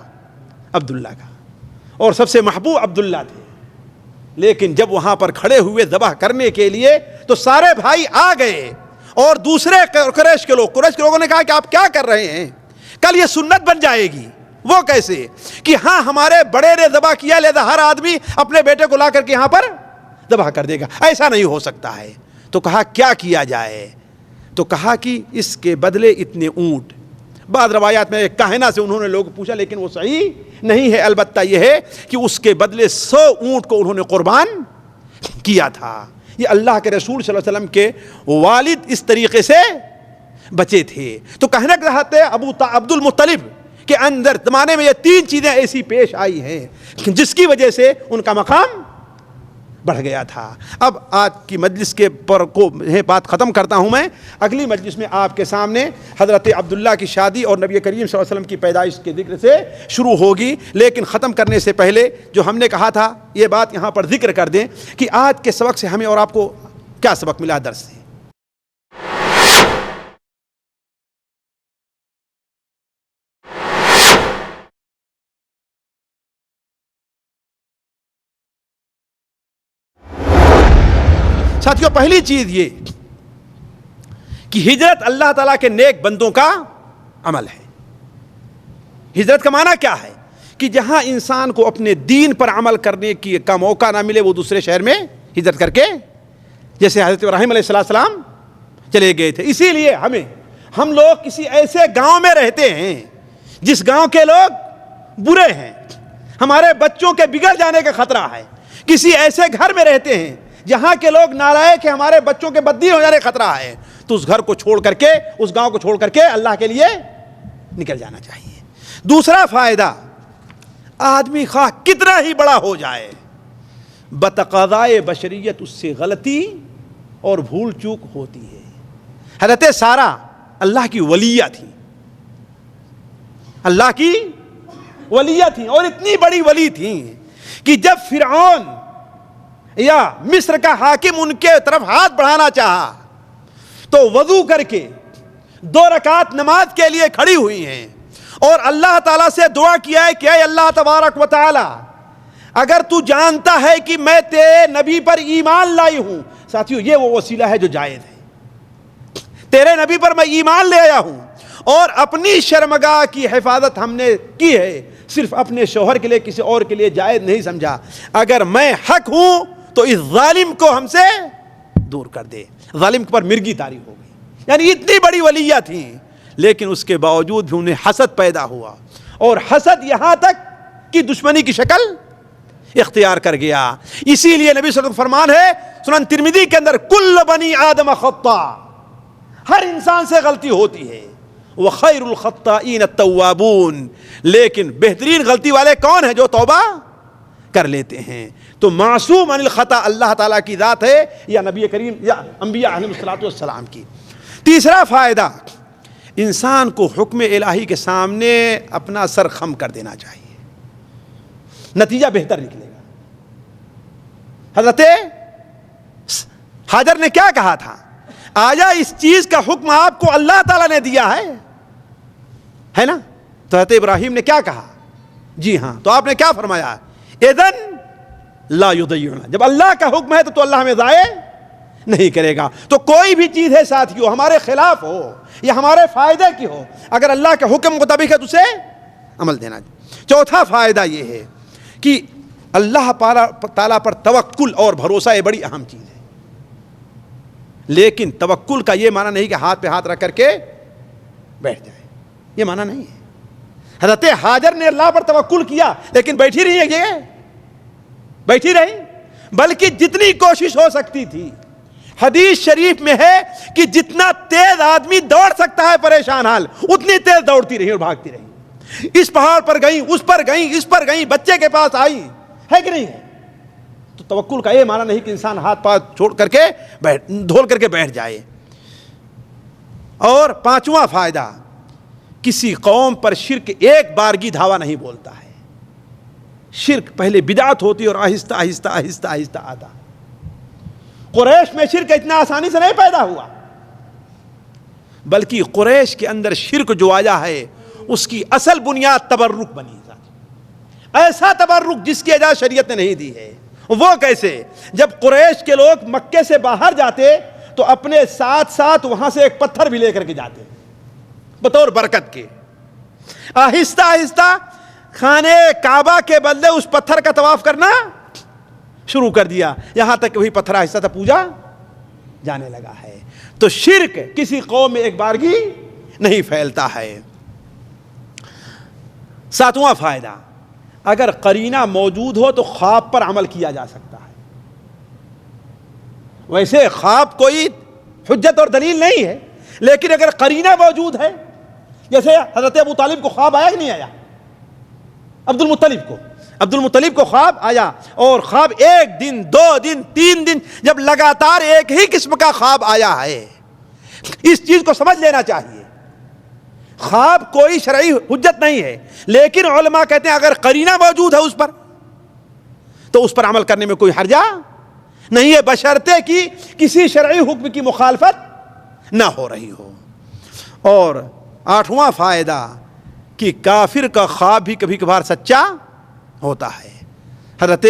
عبداللہ کا، اور سب سے محبوب عبداللہ تھے. لیکن جب وہاں پر کھڑے ہوئے ذبح کرنے کے لیے تو سارے بھائی آ گئے اور دوسرے قریش کے لوگوں نے کہا کہ آپ کیا کر رہے ہیں؟ کل یہ سنت بن جائے گی. وہ کیسے؟ کہ ہاں ہمارے بڑے نے ذبح کیا لہذا ہر آدمی اپنے بیٹے کو لا کر کے یہاں پر ذبح کر دے گا. ایسا نہیں ہو سکتا ہے. تو کہا کیا کیا جائے؟ تو کہا کہ اس کے بدلے اتنے اونٹ. بعض روایات میں کاہنہ سے انہوں نے لوگ پوچھا لیکن وہ صحیح نہیں ہے. البتہ یہ ہے کہ اس کے بدلے 100 اونٹ کو انہوں نے قربان کیا تھا. یہ اللہ کے رسول صلی اللہ علیہ وسلم کے والد اس طریقے سے بچے تھے. تو کہنے کے رہتے عبد المطلب کے اندر زمانے میں یہ 3 چیزیں ایسی پیش آئی ہیں جس کی وجہ سے ان کا مقام بڑھ گیا تھا. اب آج کی مجلس کے پر کو بات ختم کرتا ہوں میں. اگلی مجلس میں آپ کے سامنے حضرت عبداللہ کی شادی اور نبی کریم صلی اللہ علیہ وسلم کی پیدائش کے ذکر سے شروع ہوگی. لیکن ختم کرنے سے پہلے جو ہم نے کہا تھا یہ بات یہاں پر ذکر کر دیں کہ آج کے سبق سے ہمیں اور آپ کو کیا سبق ملا درس سے. ساتھیوں پہلی چیز یہ کہ ہجرت اللہ تعالیٰ کے نیک بندوں کا عمل ہے. ہجرت کا معنی کیا ہے؟ کہ جہاں انسان کو اپنے دین پر عمل کرنے کا موقع نہ ملے وہ دوسرے شہر میں ہجرت کر کے، جیسے حضرت ابراہیم علیہ السلام چلے گئے تھے. اسی لیے ہم لوگ کسی ایسے گاؤں میں رہتے ہیں جس گاؤں کے لوگ برے ہیں، ہمارے بچوں کے بگڑ جانے کا خطرہ ہے. کسی ایسے گھر میں رہتے ہیں جہاں کے لوگ نالائق ہیں، ہمارے بچوں کے بددین ہو جانے خطرہ ہے، تو اس گھر کو چھوڑ کر کے، اس گاؤں کو چھوڑ کر کے اللہ کے لیے نکل جانا چاہیے۔ دوسرا فائدہ، آدمی خواہ کتنا ہی بڑا ہو جائے، بتقاضائے بشریت اس سے غلطی اور بھول چوک ہوتی ہے۔ حضرت سارہ اللہ کی ولیہ تھی، اللہ کی ولیہ تھیں، اور اتنی بڑی ولی تھیں کہ جب فرعون یا مصر کا حاکم ان کے طرف ہاتھ بڑھانا چاہا تو وضو کر کے 2 رکعت نماز کے لیے کھڑی ہوئی ہیں اور اللہ تعالیٰ سے دعا کیا ہے کہ اے اللہ تبارک و تعالی، اگر تو جانتا ہے کہ میں تیرے نبی پر ایمان لائی ہوں، ساتھیو یہ وہ وسیلہ ہے جو جائز ہے، تیرے نبی پر میں ایمان لے آیا ہوں اور اپنی شرمگاہ کی حفاظت ہم نے کی ہے، صرف اپنے شوہر کے لیے، کسی اور کے لیے جائز نہیں سمجھا، اگر میں حق ہوں تو اس ظالم کو ہم سے دور کر دے۔ ظالم پر مرگی طاری ہو گئی، یعنی اتنی بڑی ولیہ تھیں، لیکن اس کے باوجود بھی انہیں حسد پیدا ہوا، اور حسد یہاں تک کہ دشمنی کی شکل اختیار کر گیا۔ اسی لیے نبی صلی اللہ علیہ وسلم فرمان ہے سنن ترمذی کے اندر، کل بنی آدم خطا، ہر انسان سے غلطی ہوتی ہے، وخیر الخطائین التوابون، لیکن بہترین غلطی والے کون ہیں؟ جو توبہ کر لیتے ہیں۔ تو معصوم عن الخطا اللہ تعالیٰ کی ذات ہے یا نبی کریم یا انبیاء علیہم الصلوۃ والسلام کی۔ تیسرا فائدہ، انسان کو حکم الہی کے سامنے اپنا سر خم کر دینا چاہیے، نتیجہ بہتر نکلے گا۔ حضرت حاجر نے کیا کہا تھا؟ آیا اس چیز کا حکم آپ کو اللہ تعالیٰ نے دیا ہے نا؟ تو حضرت ابراہیم نے کیا کہا؟ جی ہاں۔ تو آپ نے کیا فرمایا؟ اذن لا یضیعنا، جب اللہ کا حکم ہے تو اللہ ہمیں ضائع نہیں کرے گا۔ تو کوئی بھی چیز ہے ساتھیو، ہمارے خلاف ہو یا ہمارے فائدے کی ہو، اگر اللہ کے حکم مطابق ہے تو اسے عمل دینا۔ چوتھا فائدہ یہ ہے کہ اللہ تعالیٰ پر توکل اور بھروسہ یہ بڑی اہم چیز ہے، لیکن توکل کا یہ معنی نہیں کہ ہاتھ پہ ہاتھ رکھ کر کے بیٹھ جائے، یہ معنی نہیں ہے۔ حضرت ہاجر نے اللہ پر توکل کیا لیکن بیٹھی رہی ہے، بیٹھی رہی، بلکہ جتنی کوشش ہو سکتی تھی۔ حدیث شریف میں ہے کہ جتنا تیز آدمی دوڑ سکتا ہے پریشان حال، اتنی تیز دوڑتی رہی اور بھاگتی رہی، اس پہاڑ پر گئی، اس پر گئی، اس پر گئی، بچے کے پاس آئی، ہے کہ نہیں ہے؟ تو توکل کا یہ معنی نہیں کہ انسان ہاتھ پاؤں چھوڑ کر کے دھول کر کے بیٹھ جائے۔ اور پانچواں فائدہ، کسی قوم پر شرک ایک بارگی دھاوا نہیں بولتا ہے، شرک پہلے بدعت ہوتی اور آہستہ آہستہ آہستہ آہستہ آتا۔ قریش میں شرک اتنا آسانی سے نہیں پیدا ہوا، بلکہ قریش کے اندر شرک جو آیا ہے اس کی اصل بنیاد تبرک بنی، ایسا تبرک جس کی اجازت شریعت نے نہیں دی ہے۔ وہ کیسے؟ جب قریش کے لوگ مکے سے باہر جاتے تو اپنے ساتھ ساتھ وہاں سے ایک پتھر بھی لے کر کے جاتے بطور برکت کے، آہستہ آہستہ خانے کعبہ کے بدلے اس پتھر کا طواف کرنا شروع کر دیا، یہاں تک کہ وہی پتھر آہستہ آہستہ پوجا جانے لگا ہے۔ تو شرک کسی قوم میں ایک بارگی نہیں پھیلتا ہے۔ ساتواں فائدہ، اگر قرینہ موجود ہو تو خواب پر عمل کیا جا سکتا ہے۔ ویسے خواب کوئی حجت اور دلیل نہیں ہے، لیکن اگر قرینہ موجود ہے، جیسے حضرت ابو طالب کو خواب آیا کہ نہیں آیا؟ عبد المطلب کو خواب آیا، اور خواب 1 دن 2 دن 3 دن جب لگاتار ایک ہی قسم کا خواب آیا ہے، اس چیز کو سمجھ لینا چاہیے۔ خواب کوئی شرعی حجت نہیں ہے، لیکن علماء کہتے ہیں اگر قرینہ موجود ہے اس پر تو اس پر عمل کرنے میں کوئی حرجہ نہیں ہے، بشرطے کہ کسی شرعی حکم کی مخالفت نہ ہو رہی ہو۔ اور 8واں فائدہ کہ کافر کا خواب بھی کبھی کبھار سچا ہوتا ہے۔ حضرت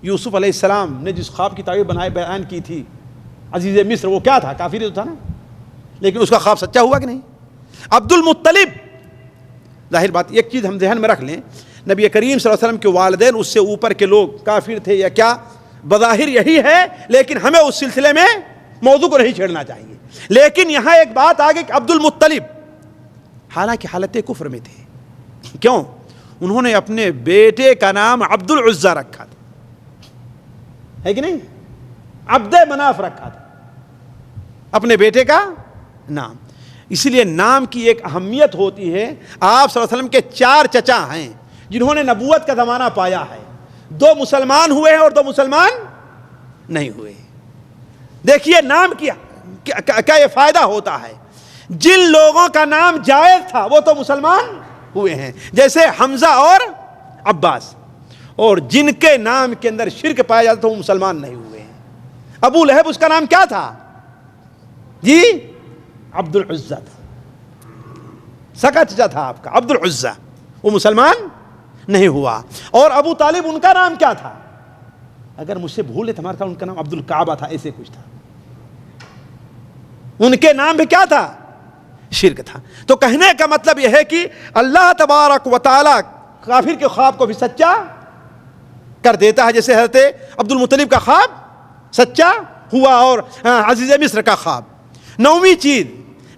یوسف علیہ السلام نے جس خواب کی تعبیر بیان کی تھی، عزیز مصر، وہ کیا تھا؟ کافر تو تھا نا، لیکن اس کا خواب سچا ہوا کہ نہیں؟ عبد المطلب، ظاہر بات ایک چیز ہم ذہن میں رکھ لیں، نبی کریم صلی اللہ علیہ وسلم کے والدین اس سے اوپر کے لوگ کافر تھے یا کیا، بظاہر یہی ہے، لیکن ہمیں اس سلسلے میں موضوع کو نہیں چھیڑنا چاہیے۔ لیکن یہاں ایک بات آگے کہ عبد المطلب حالانکہ حالت کفر میں تھے، کیوں؟ انہوں نے اپنے بیٹے کا نام عبد العزیٰ رکھا تھا، ہے کہ نہیں؟ عبد مناف رکھا تھا اپنے بیٹے کا نام. اسی لیے نام کی ایک اہمیت ہوتی ہے. آپ صلی اللہ علیہ وسلم کے 4 چچا ہیں جنہوں نے نبوت کا زمانہ پایا ہے. 2 مسلمان ہوئے ہیں اور 2 مسلمان نہیں ہوئے. دیکھیے نام کیا یہ فائدہ ہوتا ہے. جن لوگوں کا نام جائز تھا وہ تو مسلمان ہوئے ہیں, جیسے حمزہ اور عباس, اور جن کے نام کے اندر شرک پایا جاتا تھا وہ مسلمان نہیں ہوئے ہیں. ابو لہب اس کا نام کیا تھا جی؟ عبد العزہ تھا, سکا چچا تھا آپ کا عبد العزہ, وہ مسلمان نہیں ہوا. اور ابو طالب ان کا نام کیا تھا؟ اگر مجھ سے بھول ہے تمہارا تھا, ان کا نام عبد الکعبہ تھا, ایسے کچھ تھا. ان کے نام بھی کیا تھا؟ شرک تھا. تو کہنے کا مطلب یہ ہے کہ اللہ تبارک و تعالی کافر کے خواب کو بھی سچا کر دیتا ہے, جیسے حضرت عبد المطلب کا خواب سچا ہوا اور عزیز مصر کا خواب. 9ویں چیز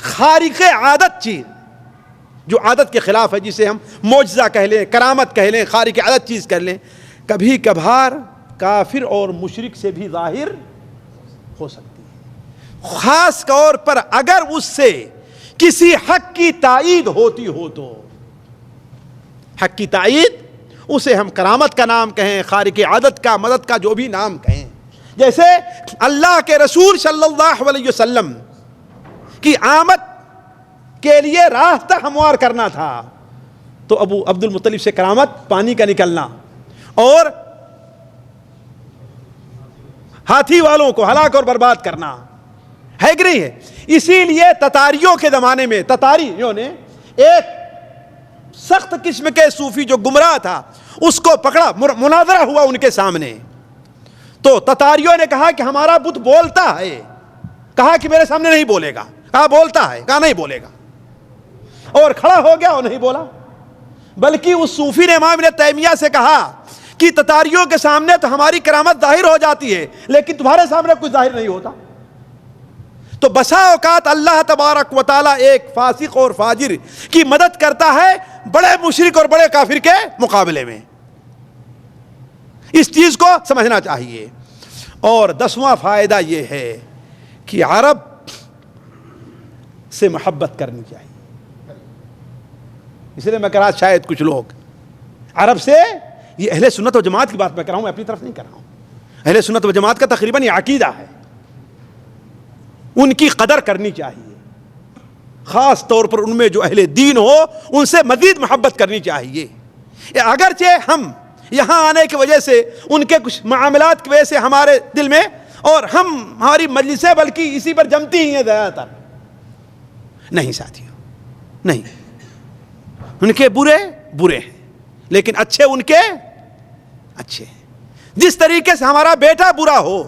خارق عادت چیز, جو عادت کے خلاف ہے, جسے ہم معجزہ کہہ لیں, کرامت کہہ لیں, خارق عادت چیز کہہ لیں, کبھی کبھار کافر اور مشرک سے بھی ظاہر ہو سکتی ہے. خاص طور پر اگر اس سے کسی حق کی تائید ہوتی ہو تو حق کی تائید, اسے ہم کرامت کا نام کہیں, خارق عادت کا, مدد کا, جو بھی نام کہیں. جیسے اللہ کے رسول صلی اللہ علیہ وسلم کی آمد کے لیے راستہ ہموار کرنا تھا, تو ابو عبد المطلب سے کرامت پانی کا نکلنا اور ہاتھی والوں کو ہلاک اور برباد کرنا ہے کہ نہیں ہے. اسی لیے تتاریوں کے زمانے میں تتاریوں نے ایک سخت قسم کے صوفی جو گمراہ تھا اس کو پکڑا, مناظرہ ہوا ان کے سامنے. تو تتاریوں نے کہا کہ ہمارا بت بولتا ہے. کہا کہ میرے سامنے نہیں بولے گا. کہا بولتا ہے. کہا نہیں بولے گا. اور کھڑا ہو گیا اور نہیں بولا. بلکہ اس صوفی نے امام ابن تیمیہ سے کہا کہ تتاریوں کے سامنے تو ہماری کرامت ظاہر ہو جاتی ہے, لیکن تمہارے سامنے کچھ ظاہر نہیں ہوتا. تو بسا اوقات اللہ تبارک و تعالی ایک فاسق اور فاجر کی مدد کرتا ہے بڑے مشرک اور بڑے کافر کے مقابلے میں. اس چیز کو سمجھنا چاہیے. اور 10واں فائدہ یہ ہے کہ عرب سے محبت کرنی چاہیے. اس لیے میں کہا شاید کچھ لوگ عرب سے, یہ اہل سنت و جماعت کی بات میں کر رہا ہوں, میں اپنی طرف نہیں کر رہا ہوں. اہل سنت و جماعت کا تقریباً یہ عقیدہ ہے, ان کی قدر کرنی چاہیے. خاص طور پر ان میں جو اہل دین ہو ان سے مزید محبت کرنی چاہیے. اگرچہ ہم یہاں آنے کی وجہ سے, ان کے کچھ معاملات کی وجہ سے ہمارے دل میں, اور ہماری مجلسیں بلکہ اسی پر جمتی ہی ہیں زیادہ تر. نہیں ساتھیوں, نہیں. ان کے برے برے ہیں لیکن اچھے ان کے اچھے ہیں. جس طریقے سے ہمارا بیٹا برا ہو,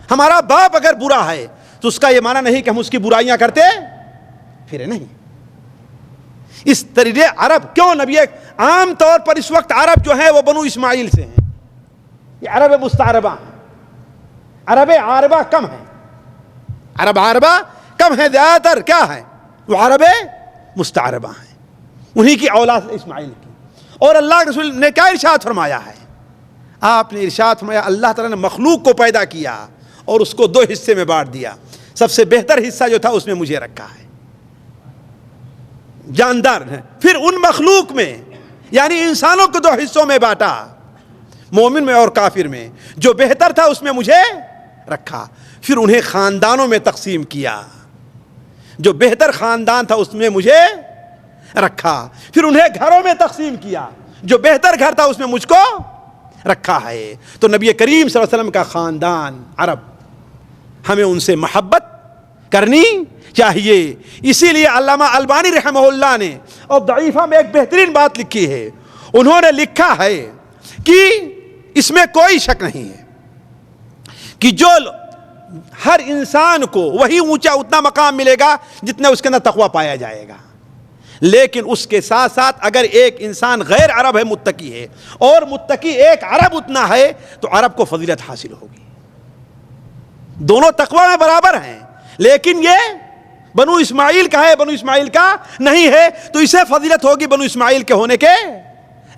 ہمارا باپ اگر برا ہے, تو اس کا یہ معنی نہیں کہ ہم اس کی برائیاں کرتے پھرے, نہیں. اس طریقے عرب کیوں نبی, عام طور پر اس وقت عرب جو ہیں وہ بنو اسماعیل سے ہیں. یہ عرب مستعربہ ہیں, عرب عاربہ کم ہیں. عرب عاربہ کم ہیں, زیادہ تر کیا ہے وہ عرب مستعربہ ہیں, انہی کی اولاد اسماعیل کی. اور اللہ کے رسول نے کیا ارشاد فرمایا ہے؟ آپ نے ارشاد فرمایا اللہ تعالیٰ نے مخلوق کو پیدا کیا اور اس کو 2 حصے میں بانٹ دیا. سب سے بہتر حصہ جو تھا اس میں مجھے رکھا ہے, جاندار ہے. پھر ان مخلوق میں یعنی انسانوں کو 2 حصوں میں بانٹا, مومن میں اور کافر میں. جو بہتر تھا اس میں مجھے رکھا. پھر انہیں خاندانوں میں تقسیم کیا, جو بہتر خاندان تھا اس میں مجھے رکھا. پھر انہیں گھروں میں تقسیم کیا, جو بہتر گھر تھا اس میں مجھ کو رکھا ہے. تو نبی کریم صلی اللہ علیہ وسلم کا خاندان عرب, ہمیں ان سے محبت کرنی چاہیے. اسی لیے علامہ البانی رحمہ اللہ نے اور ضعیفہ میں ایک بہترین بات لکھی ہے. انہوں نے لکھا ہے کہ اس میں کوئی شک نہیں ہے کہ جو ہر انسان کو وہی اونچا اتنا مقام ملے گا جتنا اس کے اندر تقویٰ پایا جائے گا. لیکن اس کے ساتھ ساتھ اگر ایک انسان غیر عرب ہے, متقی ہے, اور متقی ایک عرب اتنا ہے, تو عرب کو فضیلت حاصل ہوگی. دونوں تقویٰ میں برابر ہیں, لیکن یہ بنو اسماعیل کا ہے, بنو اسماعیل کا نہیں ہے, تو اسے فضیلت ہوگی بنو اسماعیل کے ہونے کے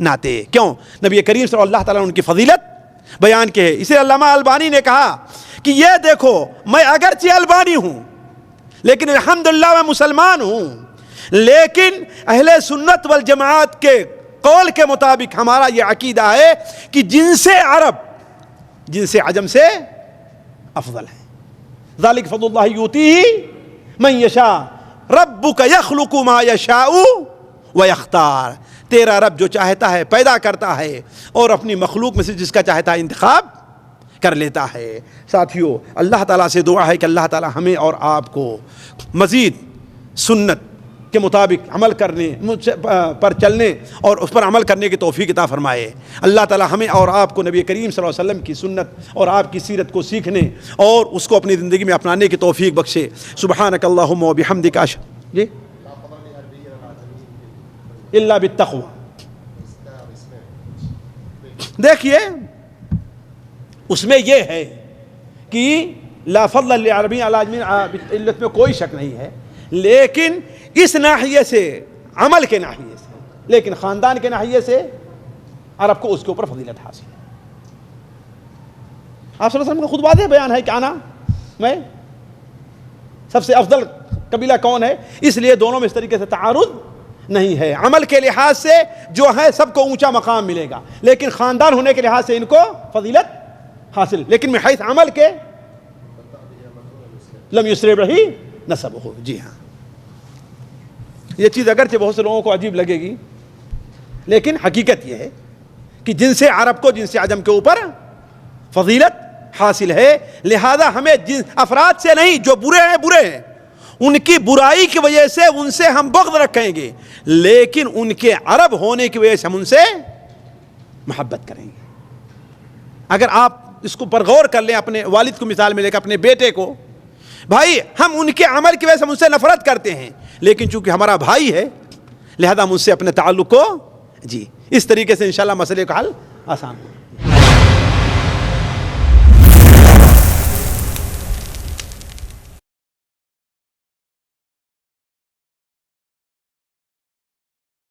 ناطے. کیوں؟ نبی کریم صلی اللہ تعالیٰ نے ان کی فضیلت بیان کی ہے. اسے علامہ البانی نے کہا کہ یہ دیکھو میں اگرچہ البانی ہوں لیکن الحمدللہ میں مسلمان ہوں، لیکن اہل سنت والجماعت کے قول کے مطابق ہمارا یہ عقیدہ ہے کہ جنس عرب جنس عجم سے افضل ہے۔ ذالک فضل اللہ یؤتیہ من یشاء ربک یخلق ما یشاء ویختار، تیرا رب جو چاہتا ہے پیدا کرتا ہے اور اپنی مخلوق میں سے جس کا چاہتا ہے انتخاب کر لیتا ہے۔ ساتھیو، اللہ تعالیٰ سے دعا ہے کہ اللہ تعالیٰ ہمیں اور آپ کو مزید سنت کے مطابق عمل کرنے پر چلنے اور اس پر عمل کرنے کی توفیق عطا فرمائے۔ اللہ تعالیٰ ہمیں اور آپ کو نبی کریم صلی اللہ علیہ وسلم کی سنت اور آپ کی سیرت کو سیکھنے اور اس کو اپنی زندگی میں اپنانے کی توفیق بخشے۔ سبحانک اللہم و بحمدک جی الا بالتقوی۔ دیکھیے اس میں یہ ہے کہ لا فضل للعربی علی اعجمی، علت میں کوئی شک نہیں ہے، لیکن اس ناحیے سے عمل کے ناحیے سے، لیکن خاندان کے ناحیے سے عرب کو اس کے اوپر فضیلت حاصل ہے۔ آپ صلی اللہ علیہ وسلم کا خود واضح بیان ہے کہ آنا میں سب سے افضل قبیلہ کون ہے، اس لیے دونوں میں اس طریقے سے تعارض نہیں ہے۔ عمل کے لحاظ سے جو ہے سب کو اونچا مقام ملے گا، لیکن خاندان ہونے کے لحاظ سے ان کو فضیلت حاصل، لیکن من حیث عمل کے لم یسرع رہی نسبہ۔ جی ہاں، یہ چیز اگرچہ بہت سے لوگوں کو عجیب لگے گی، لیکن حقیقت یہ ہے کہ جن سے عرب کو جن سے عجم کے اوپر فضیلت حاصل ہے، لہذا ہمیں جن افراد سے نہیں جو برے ہیں ان کی برائی کی وجہ سے ان سے ہم بغض رکھیں گے، لیکن ان کے عرب ہونے کی وجہ سے ہم ان سے محبت کریں گے۔ اگر آپ اس کو پر غور کر لیں، اپنے والد کو مثال میں لے کر اپنے بیٹے کو، بھائی ہم ان کے عمل کی وجہ سے ہم ان سے نفرت کرتے ہیں، لیکن چونکہ ہمارا بھائی ہے لہذا ہم ان سے اپنے تعلق کو اس طریقے سے انشاءاللہ مسئلے کا حل آسان ہوگا۔